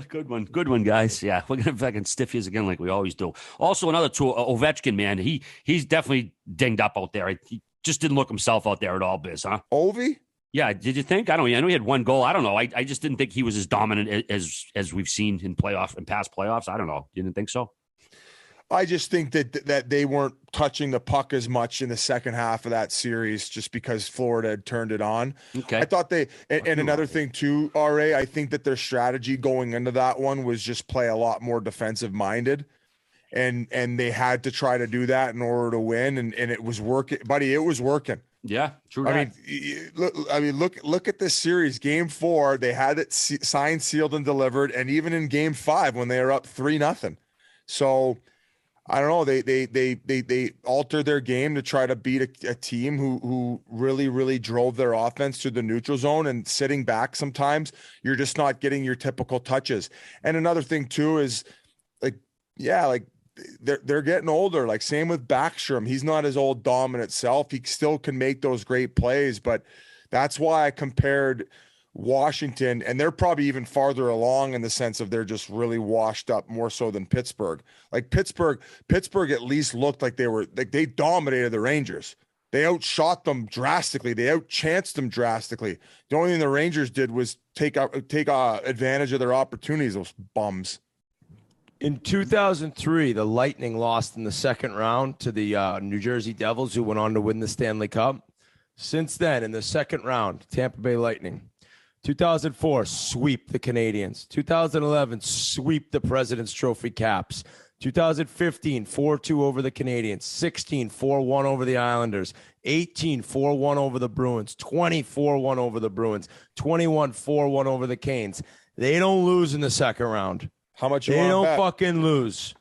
good one, guys. Yeah, we're gonna fucking stiff yous again like we always do. Also, another tool, Ovechkin, man, he's definitely dinged up out there. just didn't look himself out there at all, Biz, huh? Ovi? Yeah, did you think? I know he had one goal. I don't know. I just didn't think he was as dominant as we've seen in past playoffs. I don't know. You didn't think so? I just think that they weren't touching the puck as much in the second half of that series just because Florida had turned it on. Okay. I thought and another thing too, RA, I think that their strategy going into that one was just play a lot more defensive minded. And they had to try to do that in order to win. And it was working, buddy. It was working. Yeah, true. I mean, look at this series. Game 4, they had it signed, sealed, and delivered. And even in Game 5, when they were up 3-0, so I don't know. They altered their game to try to beat a team who really drove their offense to the neutral zone, and sitting back sometimes you're just not getting your typical touches. And another thing too is they're getting older. Like same with Backstrom. He's not his old dominant self. He still can make those great plays, but that's why I compared Washington, and they're probably even farther along in the sense of they're just really washed up more so than Pittsburgh. Like Pittsburgh at least looked like they dominated the Rangers. They outshot them drastically. They outchanced them drastically. The only thing the Rangers did was take advantage of their opportunities, those bums. In 2003, the Lightning lost in the second round to the New Jersey Devils, who went on to win the Stanley Cup. Since then, in the second round, Tampa Bay Lightning. 2004, sweep the Canadiens. 2011, sweep the President's Trophy Caps. 2015, 4-2 over the Canadiens. 16, 4-1 over the Islanders. 18, 4-1 over the Bruins. 20, 4-1 over the Bruins. 21, 4-1 over the Canes. They don't lose in the second round. How much you They want don't bet? fucking lose.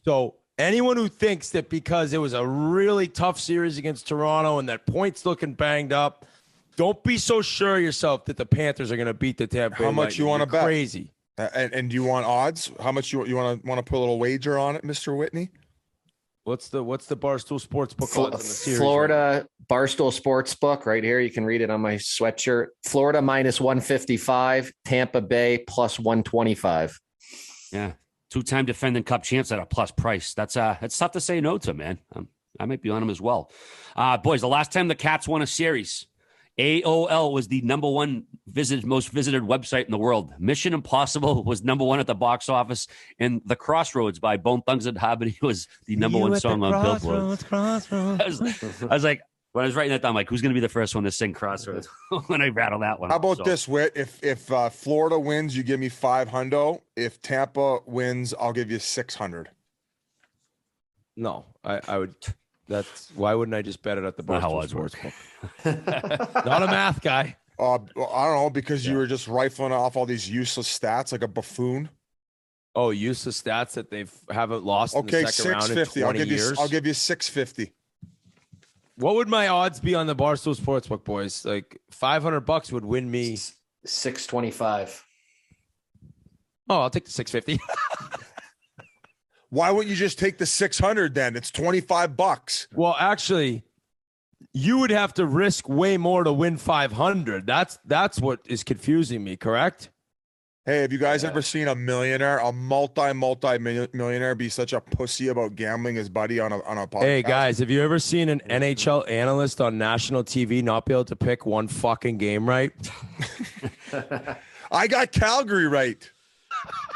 So anyone who thinks that because it was a really tough series against Toronto and that points looking banged up, don't be so sure of yourself that the Panthers are going to beat the Tampa Bay How much Lightning. you want to bet? Crazy. And do you want odds? How much you want to put a little wager on it, Mr. Whitney? What's the Barstool Sports book odds on the series? Florida Barstool Sports book right here. You can read it on my sweatshirt. Florida minus 155, Tampa Bay plus 125. Yeah, 2-time defending Cup champs at a plus price. That's tough to say no to, man. I might be on them as well. Boys, the last time the Cats won a series, AOL was the number one most visited website in the world. Mission Impossible was number one at the box office, and The Crossroads by Bone Thugs and Harmony was the number one song on Billboard. I was like, when I was writing that down, I'm like, who's going to be the first one to sing Crossroads when I rattle that one? How about this, Whit? If Florida wins, you give me $500. If Tampa wins, I'll give you $600. No, I would. That's why wouldn't I just bet it at the Barstool Sports book? Not a math guy. I don't know, because you were just rifling off all these useless stats like a buffoon. Oh, useless stats that they haven't lost in the second round in 20 years. I'll give you $650. What would my odds be on the Barstool Sportsbook, boys? Like $500 would win me $625. Oh, I'll take the $650. Why wouldn't you just take the $600 then? It's $25. Well, actually, you would have to risk way more to win $500. That's what is confusing me, correct? Hey, have you guys ever seen a millionaire, a multi-millionaire be such a pussy about gambling his buddy on a podcast? Hey, guys, have you ever seen an NHL analyst on national TV not be able to pick one fucking game right? I got Calgary right.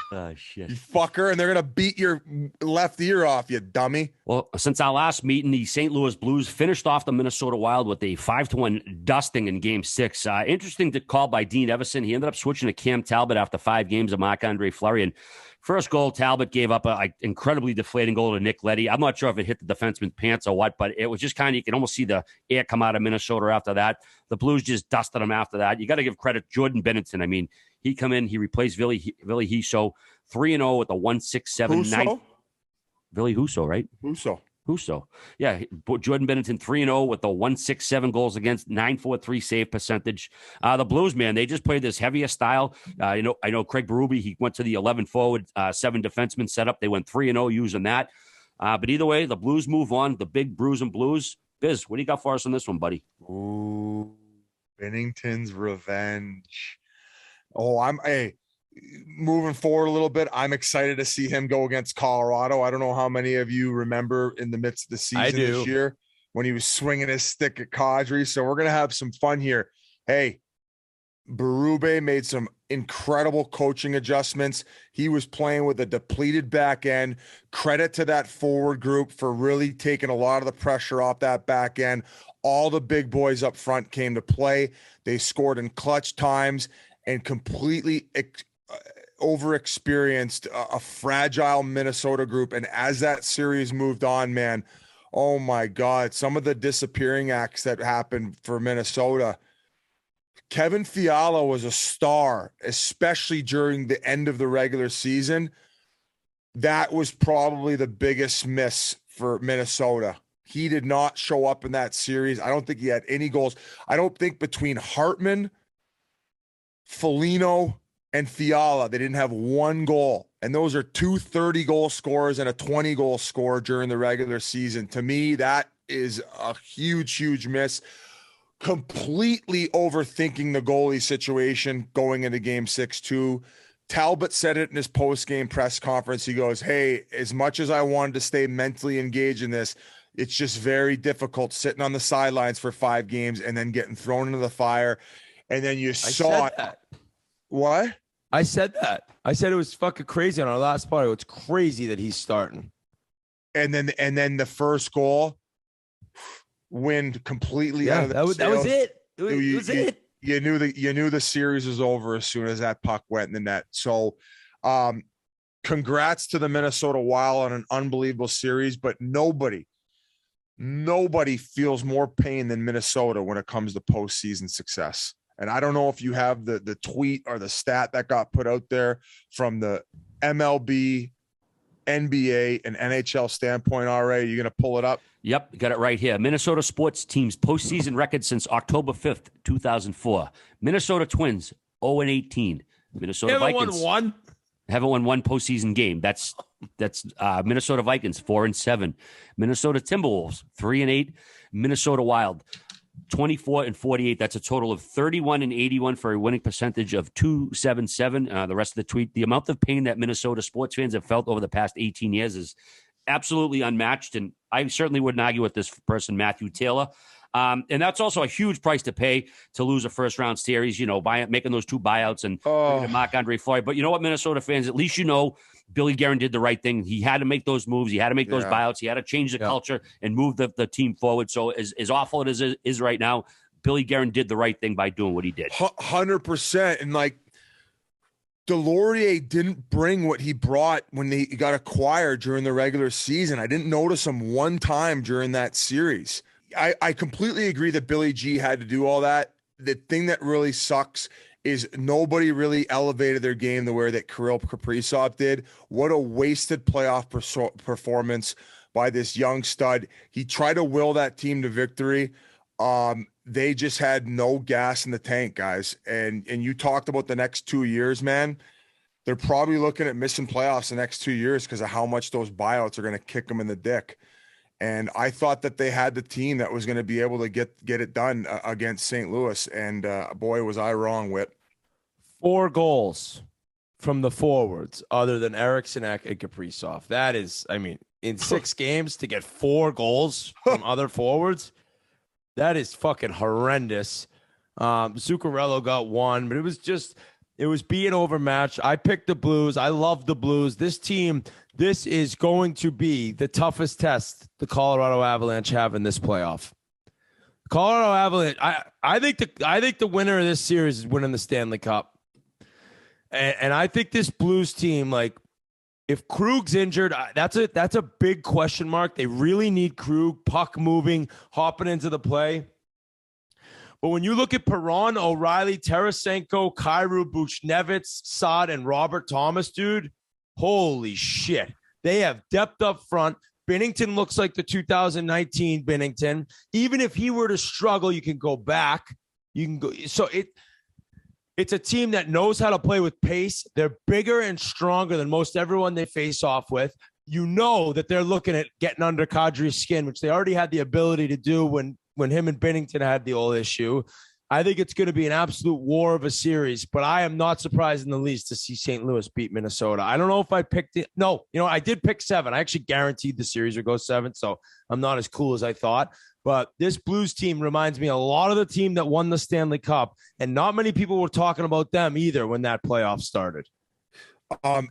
Oh, shit. You fucker, and they're going to beat your left ear off, you dummy. Well, since our last meeting, the St. Louis Blues finished off the Minnesota Wild with a 5-1 dusting in Game 6. Interesting to call by Dean Everson. He ended up switching to Cam Talbot after 5 games of Marc-Andre Fleury. And first goal, Talbot gave up an incredibly deflating goal to Nick Leddy. I'm not sure if it hit the defenseman's pants or what, but it was just kind of, you can almost see the air come out of Minnesota after that. The Blues just dusted him after that. You got to give credit Jordan Bennington. I mean, he come in, he replaced Ville Husso, 3-0 with a 1.67. Ville Husso, right? Husso. Yeah, Jordan Bennington 3-0 with the 1.67 goals against, 9.43 save percentage. The Blues, man, they just played this heavier style. I know Craig Berube, he went to the 11 forward, 7 defenseman setup. They went 3-0 using that. But either way, the Blues move on. The big Bruising Blues. Biz, what do you got for us on this one, buddy? Ooh, Bennington's revenge. Oh, moving forward a little bit, I'm excited to see him go against Colorado. I don't know how many of you remember in the midst of the season this year when he was swinging his stick at Kadri. So we're going to have some fun here. Hey, Berube made some incredible coaching adjustments. He was playing with a depleted back end. Credit to that forward group for really taking a lot of the pressure off that back end. All the big boys up front came to play. They scored in clutch times and completely overexperienced a fragile Minnesota group. And as that series moved on, man, oh my God, some of the disappearing acts that happened for Minnesota. Kevin Fiala was a star, especially during the end of the regular season. That was probably the biggest miss for Minnesota. He did not show up in that series. I don't think he had any goals. I don't think between Hartman, Foligno, and Fiala, they didn't have one goal. And those are two 30-goal scorers and a 20-goal scorer during the regular season. To me, that is a huge, huge miss. Completely overthinking the goalie situation going into game 6-2. Talbot said it in his post-game press conference. He goes, hey, as much as I wanted to stay mentally engaged in this, it's just very difficult sitting on the sidelines for 5 games and then getting thrown into the fire. And then you saw it. What? I said that. I said it was fucking crazy on our last part. It's crazy that he's starting. And then the first goal, wind completely out of the that was it. It was it. You knew the series was over as soon as that puck went in the net. So congrats to the Minnesota Wild on an unbelievable series, but nobody feels more pain than Minnesota when it comes to postseason success. And I don't know if you have the tweet or the stat that got put out there from the MLB, NBA, and NHL standpoint. RA, you going to pull it up? Yep, got it right here. Minnesota sports teams postseason record since October 5th, 2004. Minnesota Twins 0-18. Minnesota Vikings haven't won one postseason game. That's Minnesota Vikings 4-7. Minnesota Timberwolves 3-8. Minnesota Wild 24-48. That's a total of 31-81 for a winning percentage of .277. The rest of the tweet, the amount of pain that Minnesota sports fans have felt over the past 18 years is absolutely unmatched. And I certainly wouldn't argue with this person, Matthew Taylor. And that's also a huge price to pay to lose a first-round series, making those 2 buyouts and Marc-Andre Fleury. But you know what, Minnesota fans, at least Billy Guerin did the right thing. He had to make those moves. He had to make those buyouts. He had to change the culture and move the team forward. So as awful as it is right now, Billy Guerin did the right thing by doing what he did. 100%. And Delorier didn't bring what he brought when he got acquired during the regular season. I didn't notice him one time during that series. I completely agree that Billy G had to do all that. The thing that really sucks is nobody really elevated their game the way that Kirill Kaprizov did. What a wasted playoff performance by this young stud. He tried to will that team to victory. They just had no gas in the tank, guys. And you talked about the next 2 years, man. They're probably looking at missing playoffs the next 2 years because of how much those buyouts are going to kick them in the dick. And I thought that they had the team that was going to be able to get it done against St. Louis. And boy, was I wrong, Whit. 4 goals from the forwards other than Eriksson and Kaprizov. That is, in 6 games to get 4 goals from other forwards, that is fucking horrendous. Zuccarello got 1, but it was being overmatched. I picked the Blues. I love the Blues. This team, this is going to be the toughest test the Colorado Avalanche have in this playoff. Colorado Avalanche, I think the winner of this series is winning the Stanley Cup. And I think this Blues team, if Krug's injured, that's a big question mark. They really need Krug, puck moving, hopping into the play. But when you look at Perron, O'Reilly, Tarasenko, Kyrou, Buchnevich, Saad, and Robert Thomas, dude, holy shit. They have depth up front. Binnington looks like the 2019 Binnington. Even if he were to struggle, you can go back. You can go. So it's a team that knows how to play with pace. They're bigger and stronger than most everyone they face off with. You know that they're looking at getting under Kadri's skin, which they already had the ability to do when him and Binnington had the old issue. I think it's going to be an absolute war of a series, but I am not surprised in the least to see St. Louis beat Minnesota. I don't know if I picked it. No, I did pick 7. I actually guaranteed the series would go 7, so I'm not as cool as I thought. But this Blues team reminds me a lot of the team that won the Stanley Cup, and not many people were talking about them either when that playoff started.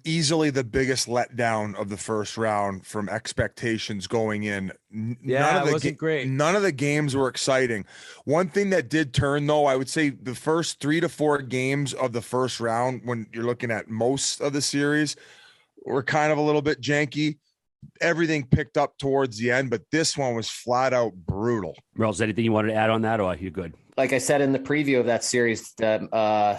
Easily the biggest letdown of the first round from expectations going in. It wasn't great. None of the games were exciting. One thing that did turn, though, I would say the first 3 to 4 games of the first round, when you're looking at most of the series, were kind of a little bit janky. Everything picked up towards the end, but this one was flat out brutal. Murls, anything you wanted to add on that, or are you good? Like I said in the preview of that series, that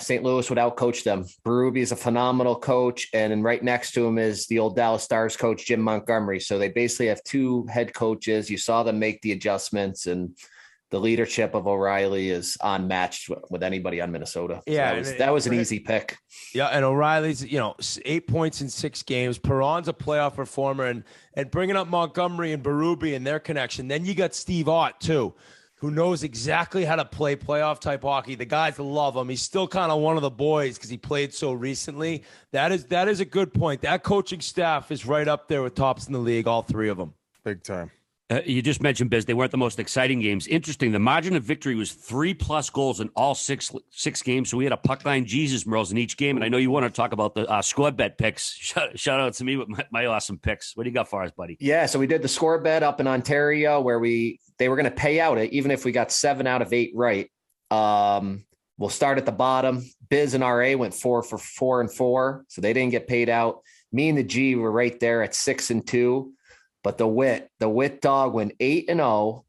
St. Louis would outcoach them. Berube is a phenomenal coach, and right next to him is the old Dallas Stars coach, Jim Montgomery. So they basically have 2 head coaches. You saw them make the adjustments, and the leadership of O'Reilly is unmatched with anybody on Minnesota. Yeah, so that was an easy pick. Yeah, and O'Reilly's, 8 points in 6 games. Perron's a playoff performer, and bringing up Montgomery and Berube and their connection. Then you got Steve Ott, too, who knows exactly how to play playoff type hockey. The guys love him. He's still kind of one of the boys because he played so recently. That is a good point. That coaching staff is right up there with tops in the league, all 3 of them. Big time. You just mentioned, Biz, they weren't the most exciting games. Interesting. The margin of victory was 3+ goals in all six games. So we had a puck line Jesus, Murls, in each game. And I know you want to talk about the score bet picks. Shout out to me with my awesome picks. What do you got for us, buddy? Yeah, so we did the score bet up in Ontario where they were going to pay out it, even if we got 7 out of 8 right. We'll start at the bottom. BIZ and RA went 4 for 4 and 4, so they didn't get paid out. Me and the G were right there at 6 and 2. But the wit dog went 8-0,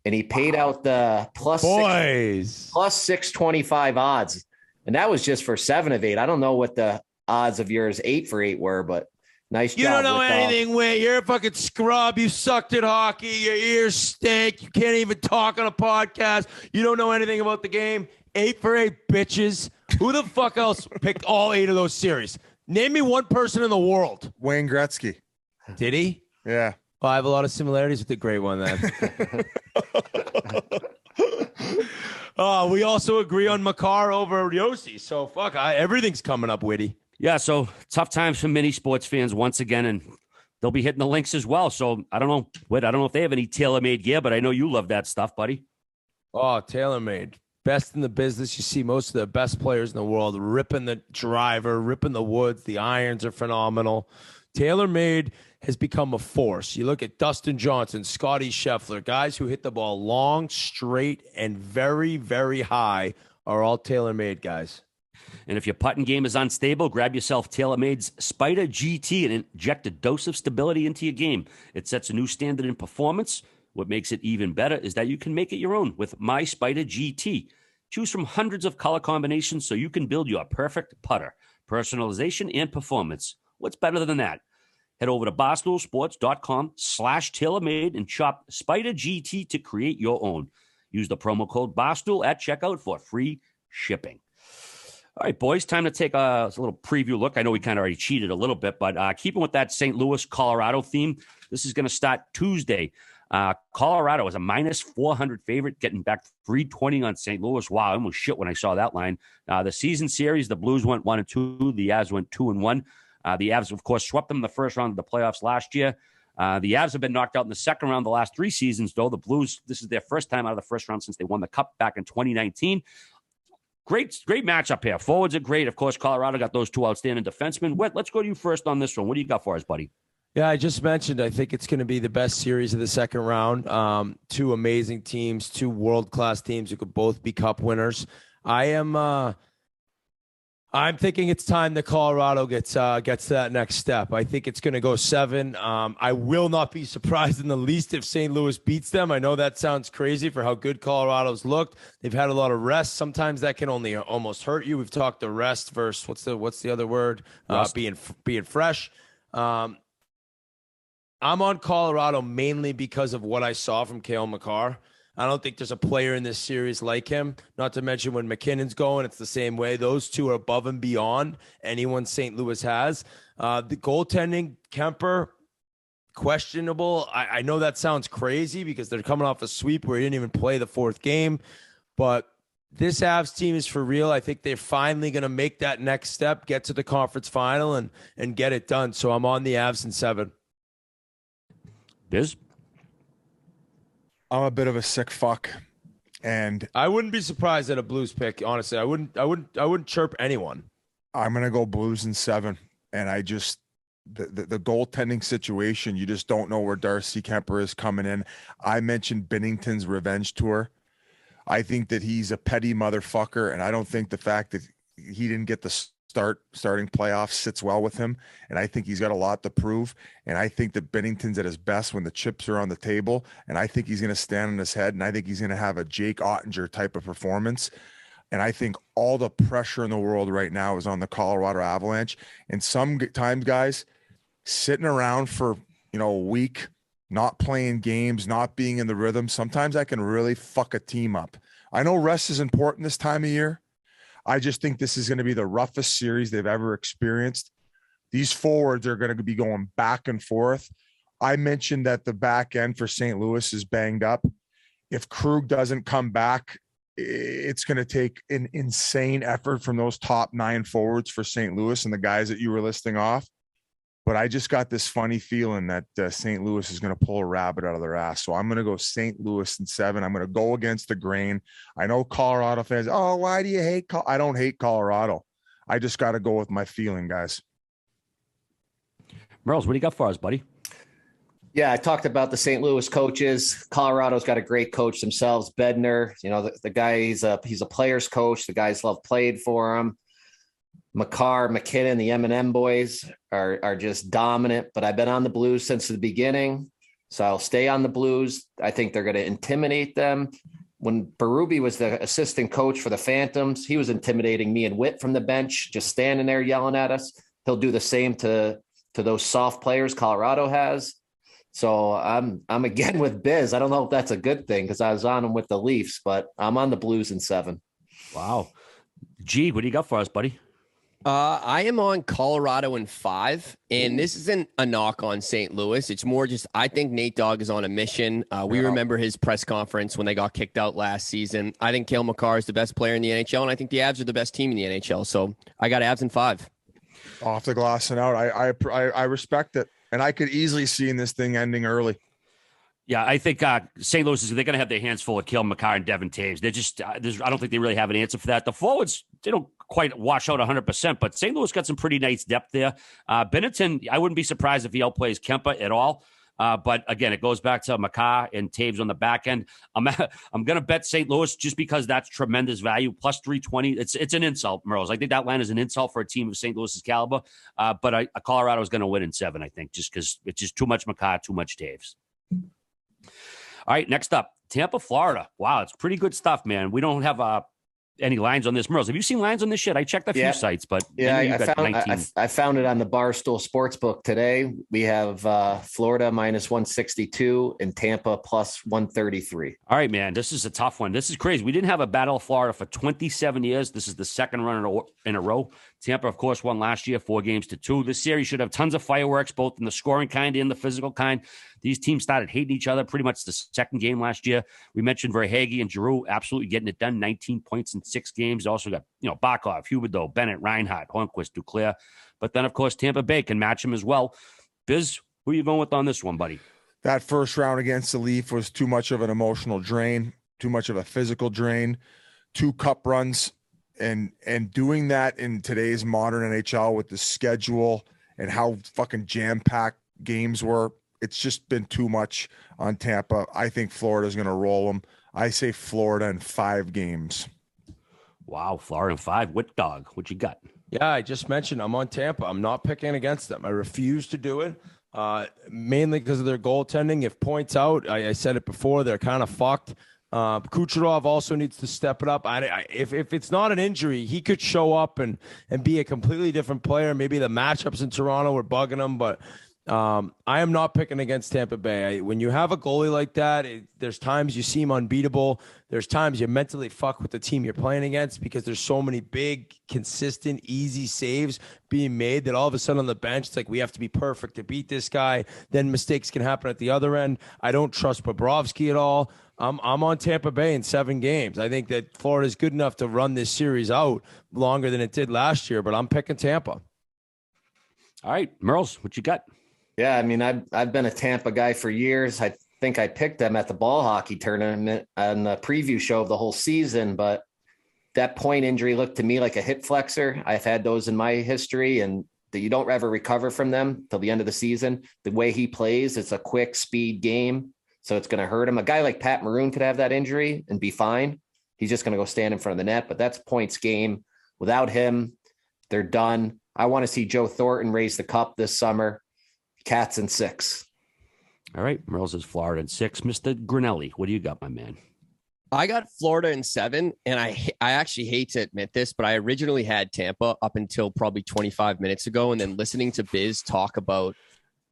and he paid out the plus 625 odds. And that was just for 7 of 8. I don't know what the odds of yours 8 for 8 were, but nice job. You don't know anything, Whit. You're a fucking scrub. You sucked at hockey. Your ears stink. You can't even talk on a podcast. You don't know anything about the game. 8 for 8, bitches. Who the fuck else picked all 8 of those series? Name me one person in the world. Wayne Gretzky. Did he? Yeah. Well, I have a lot of similarities with the great one then. We also agree on Makar over Yossi. So, everything's coming up, Whitty. Yeah, so tough times for many sports fans once again, and they'll be hitting the links as well. So, I don't know, Whit, I don't know if they have any tailor-made gear, but I know you love that stuff, buddy. Oh, tailor-made. Best in the business. You see most of the best players in the world ripping the driver, ripping the woods. The irons are phenomenal. TaylorMade has become a force. You look at Dustin Johnson, Scotty Scheffler, guys who hit the ball long, straight, and very, very high are all TaylorMade guys. And if your putting game is unstable, grab yourself TaylorMade's Spida GT and inject a dose of stability into your game. It sets a new standard in performance. What makes it even better is that you can make it your own with My Spida GT. Choose from hundreds of color combinations so you can build your perfect putter. Personalization and performance. What's better than that? Head over to barstoolsports.com/tailormade and shop Spida GT to create your own. Use the promo code Barstool at checkout for free shipping. All right, boys, time to take a little preview look. I know we kind of already cheated a little bit, but keeping with that St. Louis, Colorado theme, this is going to start Tuesday. Colorado is a -400 favorite, getting back 320 on St. Louis. Wow, I almost shit when I saw that line. The season series, the Blues went 1-2, the Avs went 2-1. The Avs, of course, swept them in the first round of the playoffs last year. The Avs have been knocked out in the second round the last 3 seasons, though. The Blues, this is their first time out of the first round since they won the Cup back in 2019. Great matchup here. Forwards are great. Of course, Colorado got those 2 outstanding defensemen. Whit, let's go to you first on this one. What do you got for us, buddy? Yeah, I just mentioned I think it's going to be the best series of the second round. 2 amazing teams, 2 world-class teams who could both be Cup winners. I'm thinking it's time that Colorado gets to that next step. I think it's going to go 7. I will not be surprised in the least if St. Louis beats them. I know that sounds crazy for how good Colorado's looked. They've had a lot of rest. Sometimes that can only almost hurt you. We've talked the rest versus what's the other word? Being fresh. I'm on Colorado mainly because of what I saw from Cale Makar. I don't think there's a player in this series like him. Not to mention when McKinnon's going, it's the same way. Those 2 are above and beyond anyone St. Louis has. The goaltending, Kemper, questionable. I know that sounds crazy because they're coming off a sweep where he didn't even play the 4th game. But this Avs team is for real. I think they're finally going to make that next step, get to the conference final, and get it done. So I'm on the Avs in 7. Biz? I'm a bit of a sick fuck, and I wouldn't be surprised at a Blues pick. Honestly, I wouldn't chirp anyone. I'm gonna go Blues in 7. And I just the goaltending situation, you just don't know where Darcy Kemper is coming in. I mentioned Binnington's revenge tour. I think that he's a petty motherfucker, and I don't think the fact that he didn't get the starting playoffs sits well with him. And I think he's got a lot to prove. And I think that Binnington's at his best when the chips are on the table. And I think he's going to stand on his head, and I think he's going to have a Jake Ottinger type of performance. And I think all the pressure in the world right now is on the Colorado Avalanche. And sometimes, guys, sitting around for, a week, not playing games, not being in the rhythm, sometimes I can really fuck a team up. I know rest is important this time of year. I just think this is going to be the roughest series they've ever experienced. These forwards are going to be going back and forth. I mentioned that the back end for St. Louis is banged up. If Krug doesn't come back, it's going to take an insane effort from those top 9 forwards for St. Louis and the guys that you were listing off. But I just got this funny feeling that St. Louis is going to pull a rabbit out of their ass. So I'm going to go St. Louis in 7. I'm going to go against the grain. I know Colorado fans, oh, why do you hate I don't hate Colorado. I just got to go with my feeling, guys. Murls, what do you got for us, buddy? Yeah, I talked about the St. Louis coaches. Colorado's got a great coach themselves, Bednar. The guy, he's a player's coach. The guys love played for him. McCarr, McKinnon, the M&M boys are just dominant, but I've been on the Blues since the beginning, so I'll stay on the Blues. I think they're going to intimidate them. When Berube was the assistant coach for the Phantoms, he was intimidating me and Witt from the bench, just standing there yelling at us. He'll do the same to those soft players Colorado has. So I'm again with Biz. I don't know if that's a good thing because I was on him with the Leafs, but I'm on the Blues in 7. Wow. G, what do you got for us, buddy? I am on Colorado in 5, and this isn't a knock on St. Louis. It's more just I think Nate Dogg is on a mission. We remember his press conference when they got kicked out last season. I think Cale Makar is the best player in the NHL, and I think the Avs are the best team in the NHL. So I got Avs in 5. Off the glass and out. I respect it, and I could easily see in this thing ending early. Yeah, I think St. Louis they're going to have their hands full of Cale Makar and Devin Taves. They're just I don't think they really have an answer for that. The forwards, they don't quite wash out 100%, but St. Louis got some pretty nice depth there. Binnington, I wouldn't be surprised if he outplays Kemper at all. But again, it goes back to Makar and Taves on the back end. I'm going to bet St. Louis just because that's tremendous value. Plus 320. It's an insult, Murls. I think that line is an insult for a team of St. Louis's caliber. But Colorado is going to win in 7, I think, just because it's just too much Makar, too much Taves. All right, next up, Tampa, Florida. Wow, it's pretty good stuff, man. We don't have any lines on this. Murls, have you seen lines on this shit? I checked a few sites, but I found it on the Barstool Sportsbook today. We have Florida minus 162 and Tampa plus 133. All right, man, this is a tough one. This is crazy. We didn't have a Battle of Florida for 27 years. This is the second run in a row. Tampa, of course, won last year 4-2. This series should have tons of fireworks, both in the scoring kind and the physical kind. These teams started hating each other pretty much the second game last year. We mentioned Verhaeghe and Giroux absolutely getting it done, 19 points in 6 games. Also got, Barkov, Huberdeau, Bennett, Reinhart, Hornquist, Duclair. But then, of course, Tampa Bay can match him as well. Biz, who are you going with on this one, buddy? That first round against the Leaf was too much of an emotional drain, too much of a physical drain, 2 cup runs. And doing that in today's modern NHL with the schedule and how fucking jam-packed games were, it's just been too much on Tampa. I think Florida's going to roll them. I say Florida in 5 games. Wow, Florida in 5. What dog? What you got? Yeah, I just mentioned I'm on Tampa. I'm not picking against them. I refuse to do it, mainly because of their goaltending. If points out, I said it before, they're kind of fucked. Kucherov also needs to step it up. If it's not an injury, he could show up and be a completely different player. Maybe the matchups in Toronto were bugging him, but I am not picking against Tampa Bay. When you have a goalie like that, there's times you seem unbeatable. There's times you mentally fuck with the team you're playing against because there's so many big, consistent, easy saves being made that all of a sudden on the bench, it's like we have to be perfect to beat this guy. Then mistakes can happen at the other end. I don't trust Bobrovsky at all. I'm on Tampa Bay in 7 games. I think that Florida's good enough to run this series out longer than it did last year, but I'm picking Tampa. All right, Murls, what you got? Yeah, I mean, I've been a Tampa guy for years. I think I picked them at the ball hockey tournament on the preview show of the whole season, but that point injury looked to me like a hip flexor. I've had those in my history, and that you don't ever recover from them till the end of the season. The way he plays, it's a quick speed game, so it's going to hurt him. A guy like Pat Maroon could have that injury and be fine. He's just going to go stand in front of the net, but that's points game. Without him, they're done. I want to see Joe Thornton raise the cup this summer. Cats in 6. All right, Murls is Florida in 6. Mr. Grinnelli, what do you got, my man? I got Florida in 7, and I actually hate to admit this, but I originally had Tampa up until probably 25 minutes ago, and then listening to Biz talk about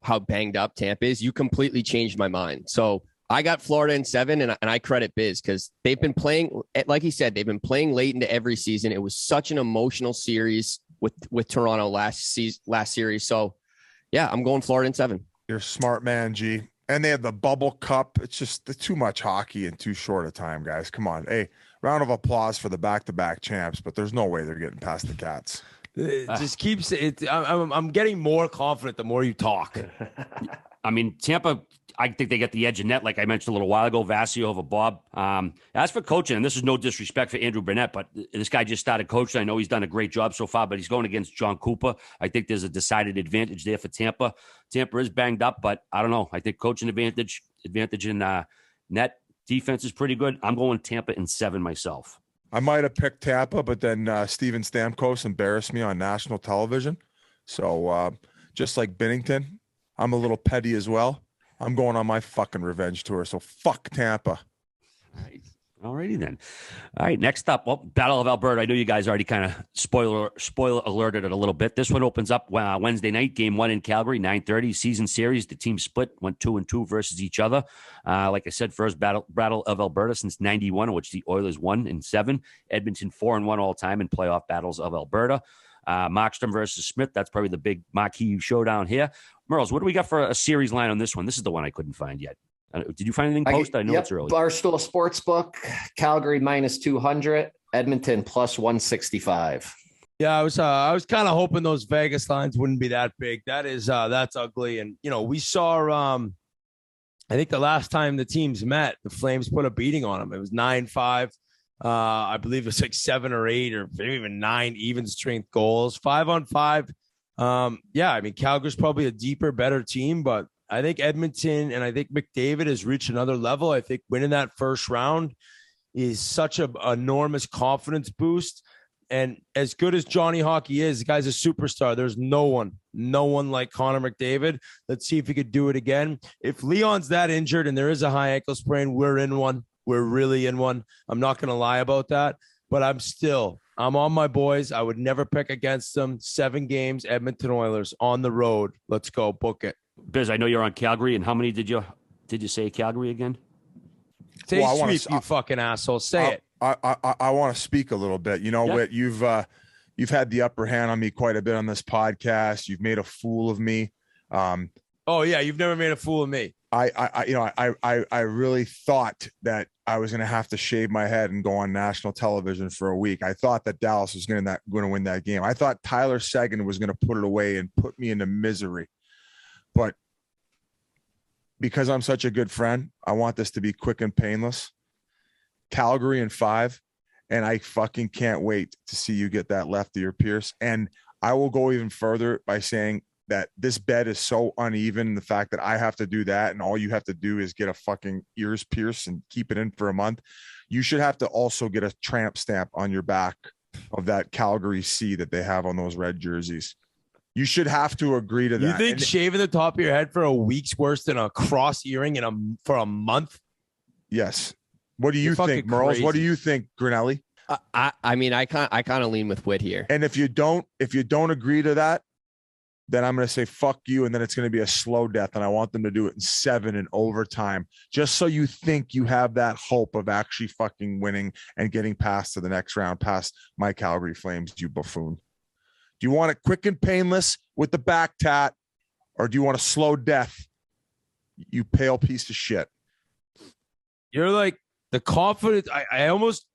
how banged up Tampa is, you completely changed my mind. So I got Florida in 7, and I credit Biz because they've been playing, like he said, they've been playing late into every season. It was such an emotional series with Toronto last series. So, yeah, I'm going Florida in 7. You're a smart man, G. And they have the bubble cup. It's just too much hockey in too short a time, guys. Come on. Hey, round of applause for the back-to-back champs, but there's no way they're getting past the Cats. It just keeps it. I'm getting more confident the more you talk. I mean, Tampa, I think they get the edge in net, like I mentioned a little while ago, Vassie over Bob. As for coaching, and this is no disrespect for Andrew Burnett, but this guy just started coaching. I know he's done a great job so far, but he's going against John Cooper. I think there's a decided advantage there for Tampa. Tampa is banged up, but I don't know. I think coaching advantage in net. Defense is pretty good. I'm going Tampa in 7 myself. I might have picked Tampa, but then Steven Stamkos embarrassed me on national television. So just like Binnington, I'm a little petty as well. I'm going on my fucking revenge tour. So fuck Tampa. All righty then. All right, next up, Battle of Alberta. I know you guys already kind of spoiler alerted it a little bit. This one opens up Wednesday night, game 1 in Calgary, 9:30, season series. The team split, went 2-2 versus each other. Like I said, first Battle of Alberta since 91, in which the Oilers won in 7. Edmonton 4-1 all time in playoff battles of Alberta. Markstrom versus Smith. That's probably the big marquee showdown here. Murls, what do we got for a series line on this one? This is the one I couldn't find yet. Did you find anything posted? I know it's early. Barstool Sportsbook, Calgary -200, Edmonton +165. Yeah, I was kind of hoping those Vegas lines wouldn't be that big. That's ugly. And we saw I think the last time the teams met, the Flames put a beating on them. It was 9-5. I believe it was like 7 or 8 or maybe even 9 even strength goals, 5-on-5. Yeah, I mean, Calgary's probably a deeper, better team, but I think Edmonton and I think Mcdavid has reached another level. I think winning that first round is such an enormous confidence boost. And as good as Johnny Hockey is, the guy's a superstar. There's no one like Connor McDavid. Let's see if he could do it again. If Leon's that injured and there is a high ankle sprain, we're in one. We're really in one. I'm not going to lie about that, but I'm on my boys. I would never pick against them. 7 games, Edmonton Oilers on the road. Let's go. Book it. Biz, I know you're on Calgary, and how many did you say Calgary again? Say sweep, you fucking asshole. Say it. I want to speak a little bit. What you've had the upper hand on me quite a bit on this podcast. You've made a fool of me. Oh yeah, you've never made a fool of me. I really thought that I was going to have to shave my head and go on national television for a week. I thought that Dallas was going to win that game. I thought Tyler Seguin was going to put it away and put me into misery. But because I'm such a good friend, I want this to be quick and painless. Calgary in 5, and I fucking can't wait to see you get that left ear pierce. And I will go even further by saying that this bet is so uneven. The fact that I have to do that and all you have to do is get a fucking ears pierced and keep it in for a month. You should have to also get a tramp stamp on your back of that Calgary C that they have on those red jerseys. You should have to agree to that. You think shaving the top of your head for a week's worse than a cross earring for a month? Yes. What do you think, Murls? What do you think, Grinnelli? I mean, I kind of lean with Whit here. And if you don't agree to that, then I'm going to say fuck you, and then it's going to be a slow death, and I want them to do it in 7 in overtime, just so you think you have that hope of actually fucking winning and getting past to the next round, past my Calgary Flames, you buffoon. Do you want it quick and painless with the back tat, or do you want a slow death, you pale piece of shit? you're like the confidence. I almost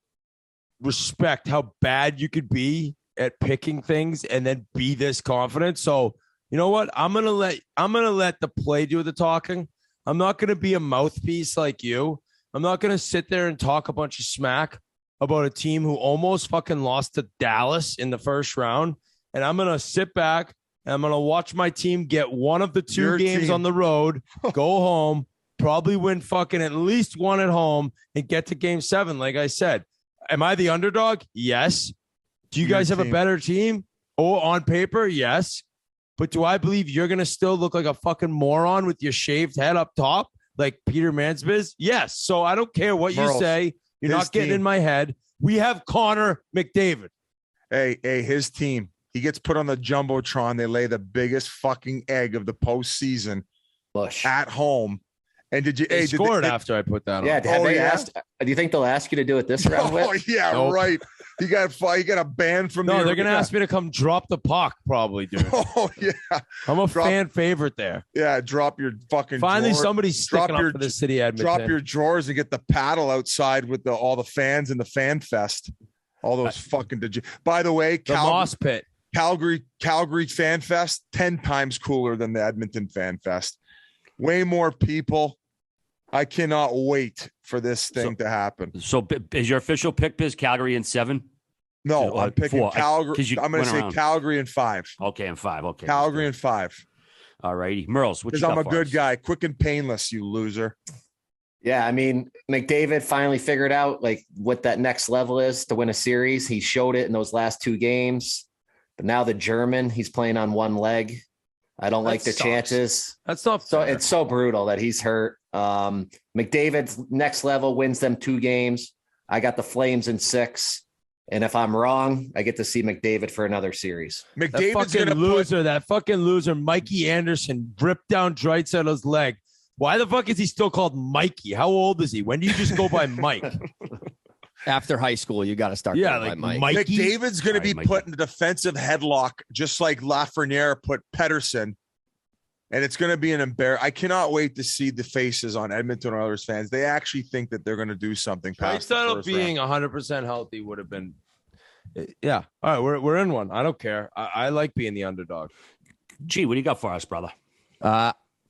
respect how bad you could be at picking things and then be this confident. So you know what? I'm gonna let the play do the talking. I'm not gonna be a mouthpiece like you. I'm not gonna sit there and talk a bunch of smack about a team who almost fucking lost to Dallas in the first round. And I'm gonna sit back and I'm gonna watch my team get one of the two games on the road, go home, probably win fucking at least one at home, and get to game 7. Like I said, am I the underdog? Yes. Do you guys have a better team? Oh, on paper, yes. But do I believe you're going to still look like a fucking moron with your shaved head up top like Peter Mansbridge? Yes. So I don't care what you say. You're not getting in my head. We have Connor McDavid. Hey, his team. He gets put on the Jumbotron. They lay the biggest fucking egg of the postseason at home. And did you? They scored after I put that on. Yeah. Have they asked? Do you think they'll ask you to do it this round? Oh yeah, nope. Right. You got a ban from. No, they're gonna ask me to come drop the puck, probably, dude. Oh yeah, I'm a fan favorite there. Yeah, drop your fucking. Finally, drawer. somebody's sticking up for the city of Edmonton. Drop your drawers and get the paddle outside with all the fans in the fan fest. All those fucking. By the way, the Moss Pit, Calgary Fan Fest, 10 times cooler than the Edmonton Fan Fest. Way more people. I cannot wait for this thing to happen. So is your official pick, Biz, Calgary in 7? No, I'm picking 4. Calgary. I'm going to say Calgary in 5. Okay, in 5. Okay. Calgary in 5. All righty. Murls, what you got? Because I'm a good guy. Quick and painless, you loser. Yeah, I mean, McDavid finally figured out like what that next level is to win a series. He showed it in those last 2 games. But now the German, he's playing on one leg. I don't like the chances. That's not fair. So it's so brutal that he's hurt. McDavid's next level wins them 2 games. I got the Flames in 6. And if I'm wrong, I get to see McDavid for another series. McDavid's that fucking loser, Mikey Anderson, ripped down Dreisaitl's leg. Why the fuck is he still called Mikey? How old is he? When do you just go by Mike? After high school, you got to start going by Mike. Mikey? McDavid's going to be put in a defensive headlock, just like Lafreniere put Pettersson. And it's going to be an embarrassment. I cannot wait to see the faces on Edmonton Oilers fans. They actually think that they're going to do something. Draisaitl being 100% healthy would have been, yeah. All right, we're in one. I don't care. I like being the underdog. Gee, what do you got for us, brother?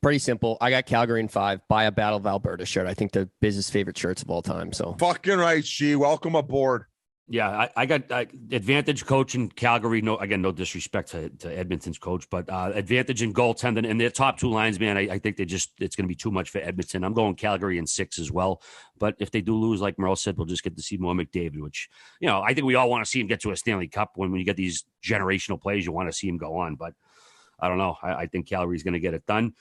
Pretty simple. I got Calgary in 5. Buy a Battle of Alberta shirt. I think the BIZ's favorite shirts of all time. So fucking right, G. Welcome aboard. Yeah, I got advantage coach in Calgary. No, again, no disrespect to Edmonton's coach, but advantage in goaltending and their top 2 lines, man. I think it's going to be too much for Edmonton. I'm going Calgary in 6 as well. But if they do lose, like Merle said, we'll just get to see more McDavid, which, I think we all want to see him get to a Stanley Cup. When you get these generational players, you want to see him go on. But I don't know. I think Calgary's going to get it done.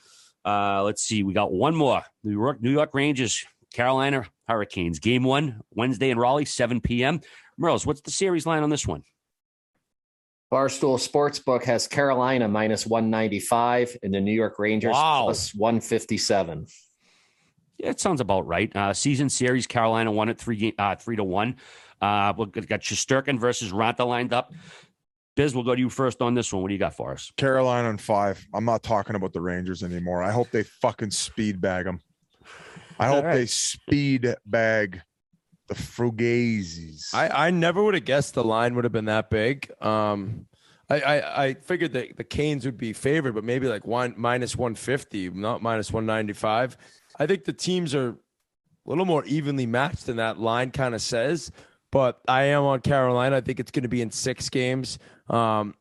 Let's see. We got one more. New York Rangers, Carolina Hurricanes. Game 1, Wednesday in Raleigh, 7 p.m. Murls, what's the series line on this one? Barstool Sportsbook has Carolina minus 195 and the New York Rangers plus 157. Yeah, it sounds about right. Season series, Carolina won it 3-1. We've got Shesterkin versus Ranta lined up. Biz, we'll go to you first on this one. What do you got for us? Carolina in 5. I'm not talking about the Rangers anymore. I hope they fucking speed bag them. I hope they speed bag the Frugazis. I never would have guessed the line would have been that big. I figured that the Canes would be favored, but maybe like minus 150, not minus 195. I think the teams are a little more evenly matched than that line kind of says. But I am on Carolina. I think it's going to be in 6 games. I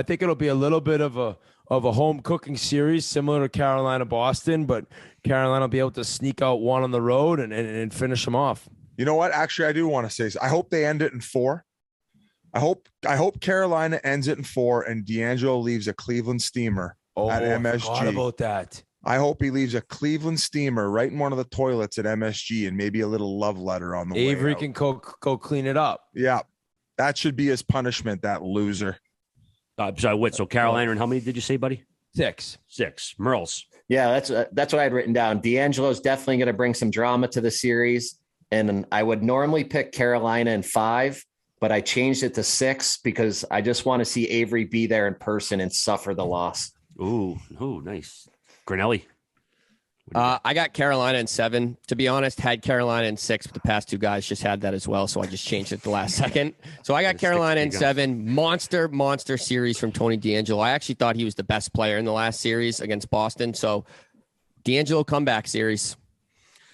think it'll be a little bit of a home cooking series, similar to Carolina-Boston, but Carolina will be able to sneak out one on the road and finish them off. You know what? Actually, I do want to say this. I hope they end it in 4. I hope Carolina ends it in 4 and D'Angelo leaves a Cleveland steamer at MSG. I forgot about that. I hope he leaves a Cleveland steamer right in one of the toilets at MSG and maybe a little love letter on the way Avery out. can go clean it up. Yeah, that should be his punishment, that loser. So Carolina and how many did you say, buddy? 6. Murls. Yeah, that's what I had written down. D'Angelo's definitely going to bring some drama to the series. And I would normally pick Carolina in 5, but I changed it to 6 because I just want to see Avery be there in person and suffer the loss. Ooh, nice. Grinnell. I got Carolina in 7. To be honest, had Carolina in 6, but the past 2 guys just had that as well, so I just changed it at the last second. So I got Carolina in 7. Monster series from Tony DeAngelo. I actually thought he was the best player in the last series against Boston. So DeAngelo comeback series.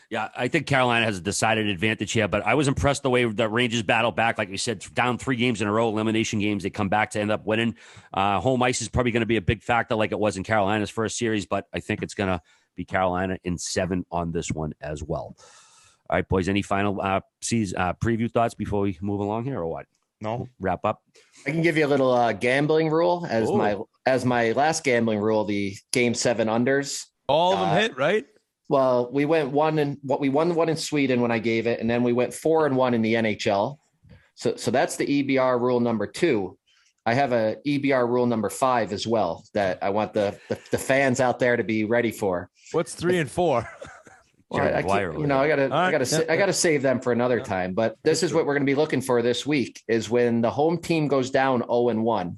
Yeah, I think Carolina has a decided advantage here, but I was impressed the way the Rangers battled back. Like you said, down 3 games in a row, elimination games, they come back to end up winning. Home ice is probably going to be a big factor like it was in Carolina's first series, but I think it's going to be Carolina in 7 on this one as well. All right, boys, any final preview thoughts before we move along here or what? No. Wrap up? I can give you a little gambling rule as my last gambling rule, the game 7 unders. All of them hit, right? Well, we went we won one in Sweden when I gave it, and then we went 4-1 in the NHL. So that's the EBR rule number 2. I have a EBR rule number 5 as well that I want the fans out there to be ready for. What's 3 and 4? Well, I gotta save them for another time. But this is what we're going to be looking for this week: is when the home team goes down 0-1,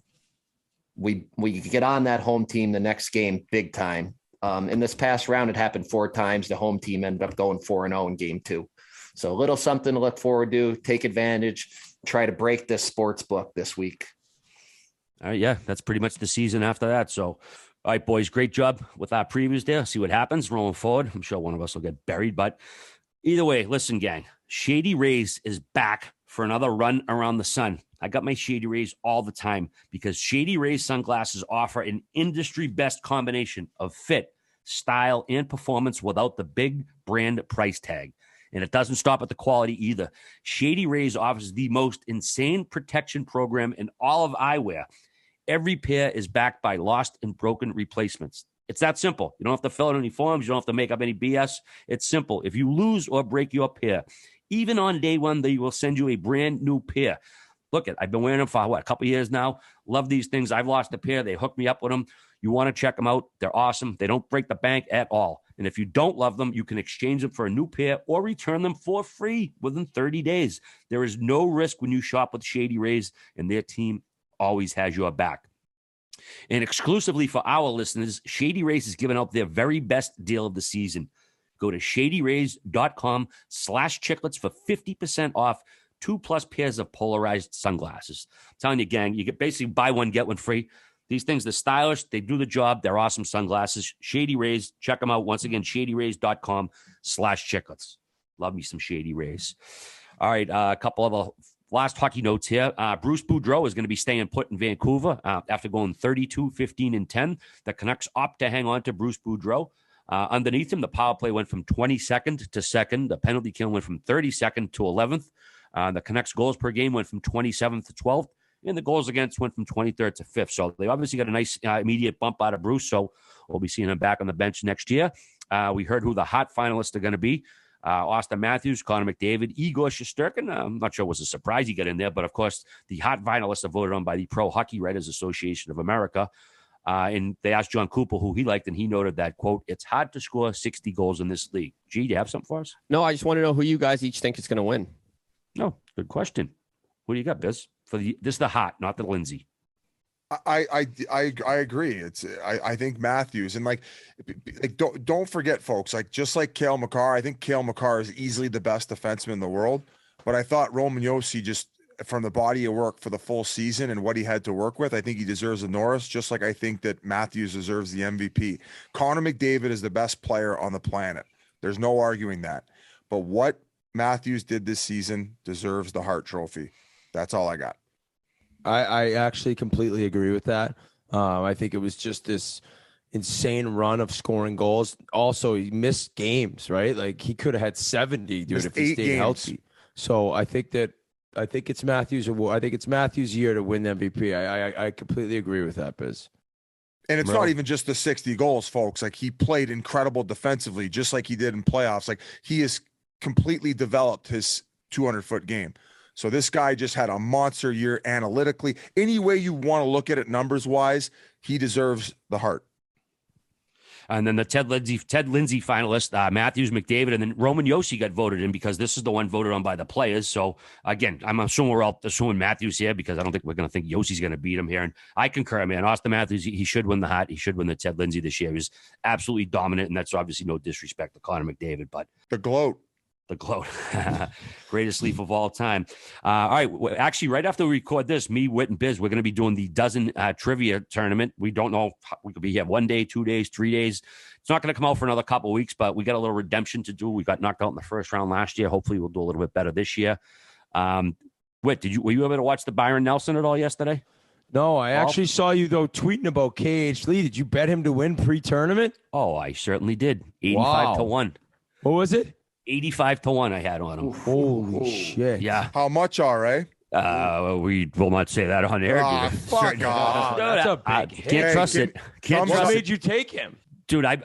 we get on that home team the next game big time. In this past round, it happened 4 times. The home team ended up going 4-0 in game 2. So a little something to look forward to. Take advantage. Try to break this sports book this week. All right, yeah, that's pretty much the season after that. So, all right, boys, great job with our previews there. See what happens rolling forward. I'm sure one of us will get buried, but either way, listen, gang, Shady Rays is back for another run around the sun. I got my Shady Rays all the time because Shady Rays sunglasses offer an industry best combination of fit, style, and performance without the big brand price tag. And it doesn't stop at the quality either. Shady Rays offers the most insane protection program in all of eyewear. Every pair is backed by lost and broken replacements. It's that simple. You don't have to fill out any forms. You don't have to make up any BS. It's simple. If you lose or break your pair, even on day 1, they will send you a brand new pair. Look, I've been wearing them for a couple of years now. Love these things. I've lost a pair. They hooked me up with them. You want to check them out. They're awesome. They don't break the bank at all. And if you don't love them, you can exchange them for a new pair or return them for free within 30 days. There is no risk when you shop with Shady Rays, and their team always has your back. And exclusively for our listeners, Shady Rays is giving out their very best deal of the season. Go to shadyrays.com/chiclets for 50% off 2+ pairs of polarized sunglasses. I'm telling you, gang, you get basically buy one, get one free. These things, they're stylish. They do the job. They're awesome sunglasses. Shady Rays, check them out. Once again, shadyrays.com/chiclets. Love me some Shady Rays. All right, a couple of last hockey notes here. Bruce Boudreau is going to be staying put in Vancouver after going 32-15-10. The Canucks opt to hang on to Bruce Boudreau. Underneath him, the power play went from 22nd to 2nd. The penalty kill went from 32nd to 11th. The Canucks goals per game went from 27th to 12th. And the goals against went from 23rd to 5th. So they obviously got a nice immediate bump out of Bruce. So we'll be seeing him back on the bench next year. We heard who the hot finalists are going to be. Austin Matthews, Connor McDavid, Igor Shesterkin. I'm not sure it was a surprise he got in there, but of course, the hot finalists are voted on by the Pro Hockey Writers Association of America. And they asked John Cooper who he liked, and he noted that, quote, "It's hard to score 60 goals in this league." G, do you have something for us? No, I just want to know who you guys each think is going to win. No, good question. What do you got, Biz? This is the hot, not the Lindsay. I agree. I think Matthews and like don't forget, folks. Like just like Cale Makar, I think Cale Makar is easily the best defenseman in the world. But I thought Roman Josi, just from the body of work for the full season and what he had to work with, I think he deserves a Norris. Just like I think that Matthews deserves the MVP. Connor McDavid is the best player on the planet. There's no arguing that. But what Matthews did this season deserves the Hart Trophy. That's all I got. I actually completely agree with that. I think it was just this insane run of scoring goals. Also, he missed games, right? Like he could have had 70, dude, if he stayed healthy. So I think it's Matthews. I think it's Matthews' year to win the MVP. I completely agree with that, Biz. And it's not even just the 60 goals, folks. Like he played incredible defensively, just like he did in playoffs. Like he has completely developed his 200-foot game. So this guy just had a monster year analytically. Any way you want to look at it numbers-wise, he deserves the Hart. And then the Ted Lindsay finalist, Matthews, McDavid, and then Roman Josi got voted in because this is the one voted on by the players. So again, I'm assuming we're all assuming Matthews here because I don't think we're going to think Yosi's going to beat him here. And I concur, man. Austin Matthews, he should win the hat. He should win the Ted Lindsay this year. He was absolutely dominant, and that's obviously no disrespect to Connor McDavid, but The gloat. the gloat. Greatest leaf of all time. All right. Actually, right after we record this, me, Whit, and Biz, we're going to be doing the dozen trivia tournament. We don't know. We could be here 1 day, 2 days, 3 days. It's not going to come out for another couple of weeks, but we got a little redemption to do. We got knocked out in the first round last year. Hopefully we'll do a little bit better this year. Whit, were you able to watch the Byron Nelson at all yesterday? No, I actually saw you, though, tweeting about KH Lee. Did you bet him to win pre-tournament? Oh, I certainly did. 85 to 1. What was it? 85 to 1 I had on him. Holy shit. Yeah. How much, RA? We will not say that on air. Ah, dude. fuck off. That's a big hit. Can't trust it. Can't What trust it. made you take him? Dude, I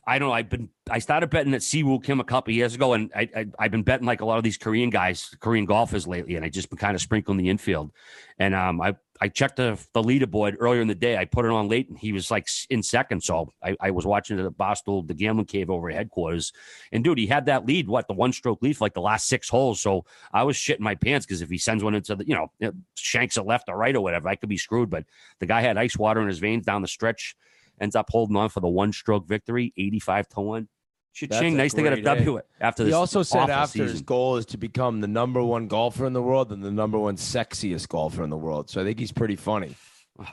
don't know. I started betting at Siwoo Kim a couple of years ago, and I've been betting like a lot of these Korean guys, Korean golfers lately, and I just been kind of sprinkling the infield. And I checked the leaderboard earlier in the day. I put it on late, and he was like in second. So I was watching it at Barstool, the gambling cave over at headquarters. And dude, he had that lead, the 1-stroke lead for like the last 6 holes. So I was shitting my pants because if he sends one into the, shanks it left or right or whatever, I could be screwed. But the guy had ice water in his veins down the stretch, ends up holding on for the 1-stroke victory, 85 to 1. Cha-ching, nice to get a W after this. He also said after season. his goal is to become the number 1 golfer in the world and the number 1 sexiest golfer in the world. So I think he's pretty funny. Oh,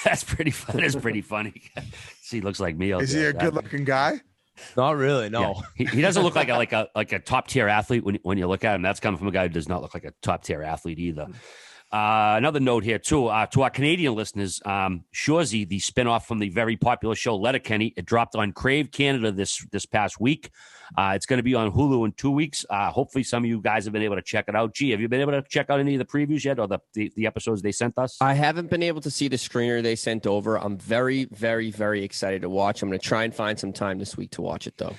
that's pretty fun. That's pretty funny. See, he looks like me. Is he a good-looking guy? Not really, no. Yeah. He doesn't look like a top-tier athlete when you look at him. That's coming from a guy who does not look like a top-tier athlete either. Another note here, too, to our Canadian listeners, Shoresy, the spinoff from the very popular show Letterkenny, it dropped on Crave Canada this past week. It's going to be on Hulu in 2 weeks. Hopefully some of you guys have been able to check it out. Gee, have you been able to check out any of the previews yet or the episodes they sent us? I haven't been able to see the screener they sent over. I'm very, very, very excited to watch. I'm going to try and find some time this week to watch it, though.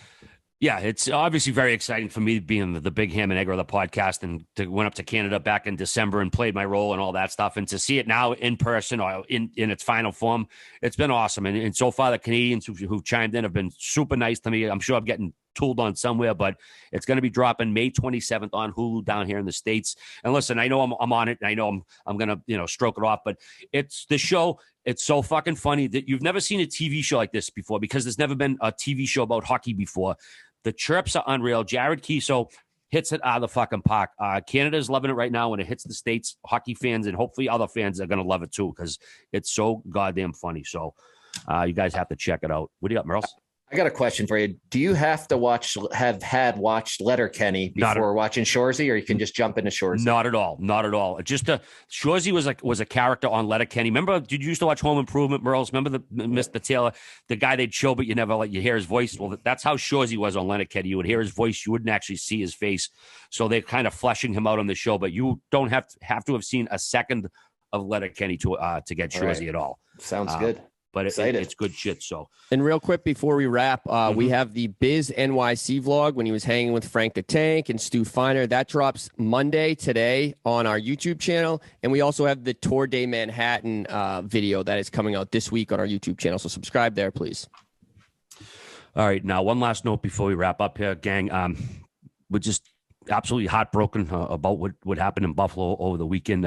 Yeah, it's obviously very exciting for me being the big ham and egg of the podcast and went up to Canada back in December and played my role and all that stuff. And to see it now in person or in its final form, it's been awesome. And so far, the Canadians who chimed in have been super nice to me. I'm sure I'm getting tooled on somewhere, but it's going to be dropping May 27th on Hulu down here in the States. And listen, I know I'm on it. And I know I'm going to, stroke it off, but it's the show. It's so fucking funny that you've never seen a TV show like this before because there's never been a TV show about hockey before. The chirps are unreal. Jared Keeso hits it out of the fucking park. Canada's loving it right now. When it hits the States, hockey fans and hopefully other fans are going to love it too because it's so goddamn funny. So you guys have to check it out. What do you got, Murls? I got a question for you. Do you have to watched Letterkenny before watching Shoresy, or you can just jump into Shoresy? Not at all. Not at all. Just Shoresy was a character on Letterkenny. Remember, did you used to watch Home Improvement, Murls? Remember Mr. Taylor, the guy they'd show, but you never you hear his voice. Well, that's how Shoresy was on Letterkenny. You would hear his voice. You wouldn't actually see his face. So they're kind of fleshing him out on the show, but you don't have to have seen a second of Letterkenny to get Shoresy at all. Sounds good. But it's good shit. So, and real quick before we wrap, we have the BIZ NYC vlog when he was hanging with Frank the Tank and Stu Feiner. That drops Monday today on our YouTube channel, and we also have the Tour de Manhattan video that is coming out this week on our YouTube channel. So subscribe there, please. All right, now one last note before we wrap up here, gang. We're just absolutely heartbroken about what happened in Buffalo over the weekend.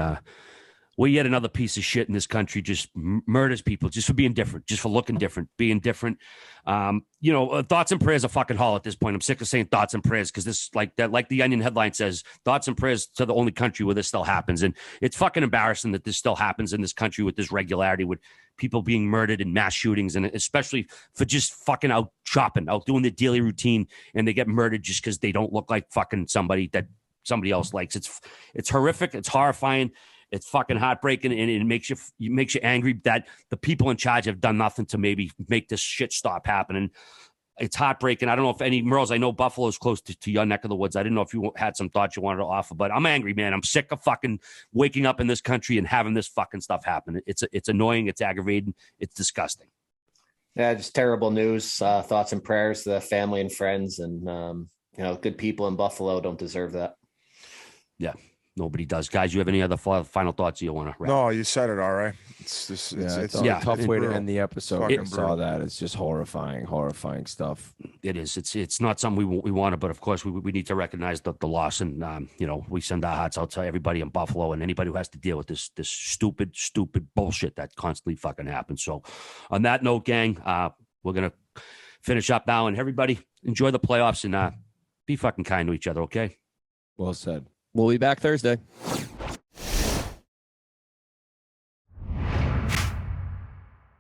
We yet another piece of shit in this country just murders people just for being different, just for looking different, being different. Thoughts and prayers are fucking hall at this point. I'm sick of saying thoughts and prayers because this like the Onion headline says, thoughts and prayers to the only country where this still happens. And it's fucking embarrassing that this still happens in this country with this regularity, with people being murdered in mass shootings, and especially for just fucking out shopping, out doing their daily routine, and they get murdered just because they don't look like fucking somebody that somebody else likes. It's horrific. It's horrifying. It's fucking heartbreaking, and it makes you angry that the people in charge have done nothing to maybe make this shit stop happening. It's heartbreaking. I don't know if any Murls. I know Buffalo is close to your neck of the woods. I didn't know if you had some thoughts you wanted to offer, but I'm angry, man. I'm sick of fucking waking up in this country and having this fucking stuff happen. It's annoying. It's aggravating. It's disgusting. Yeah, just terrible news. Thoughts and prayers to the family and friends, and good people in Buffalo don't deserve that. Yeah. Nobody does. Guys, you have any other final thoughts you want to wrap? No, you said it all right. It's just it's a tough way to end the It's episode. fucking I saw brutal. that. It's just horrifying stuff. It is. It's not something we wanted, but of course we need to recognize the loss, and we send our hearts out to everybody in Buffalo and anybody who has to deal with this stupid bullshit that constantly fucking happens. So, on that note, gang, we're gonna finish up now, and everybody enjoy the playoffs and be fucking kind to each other. Okay. Well said. We'll be back Thursday.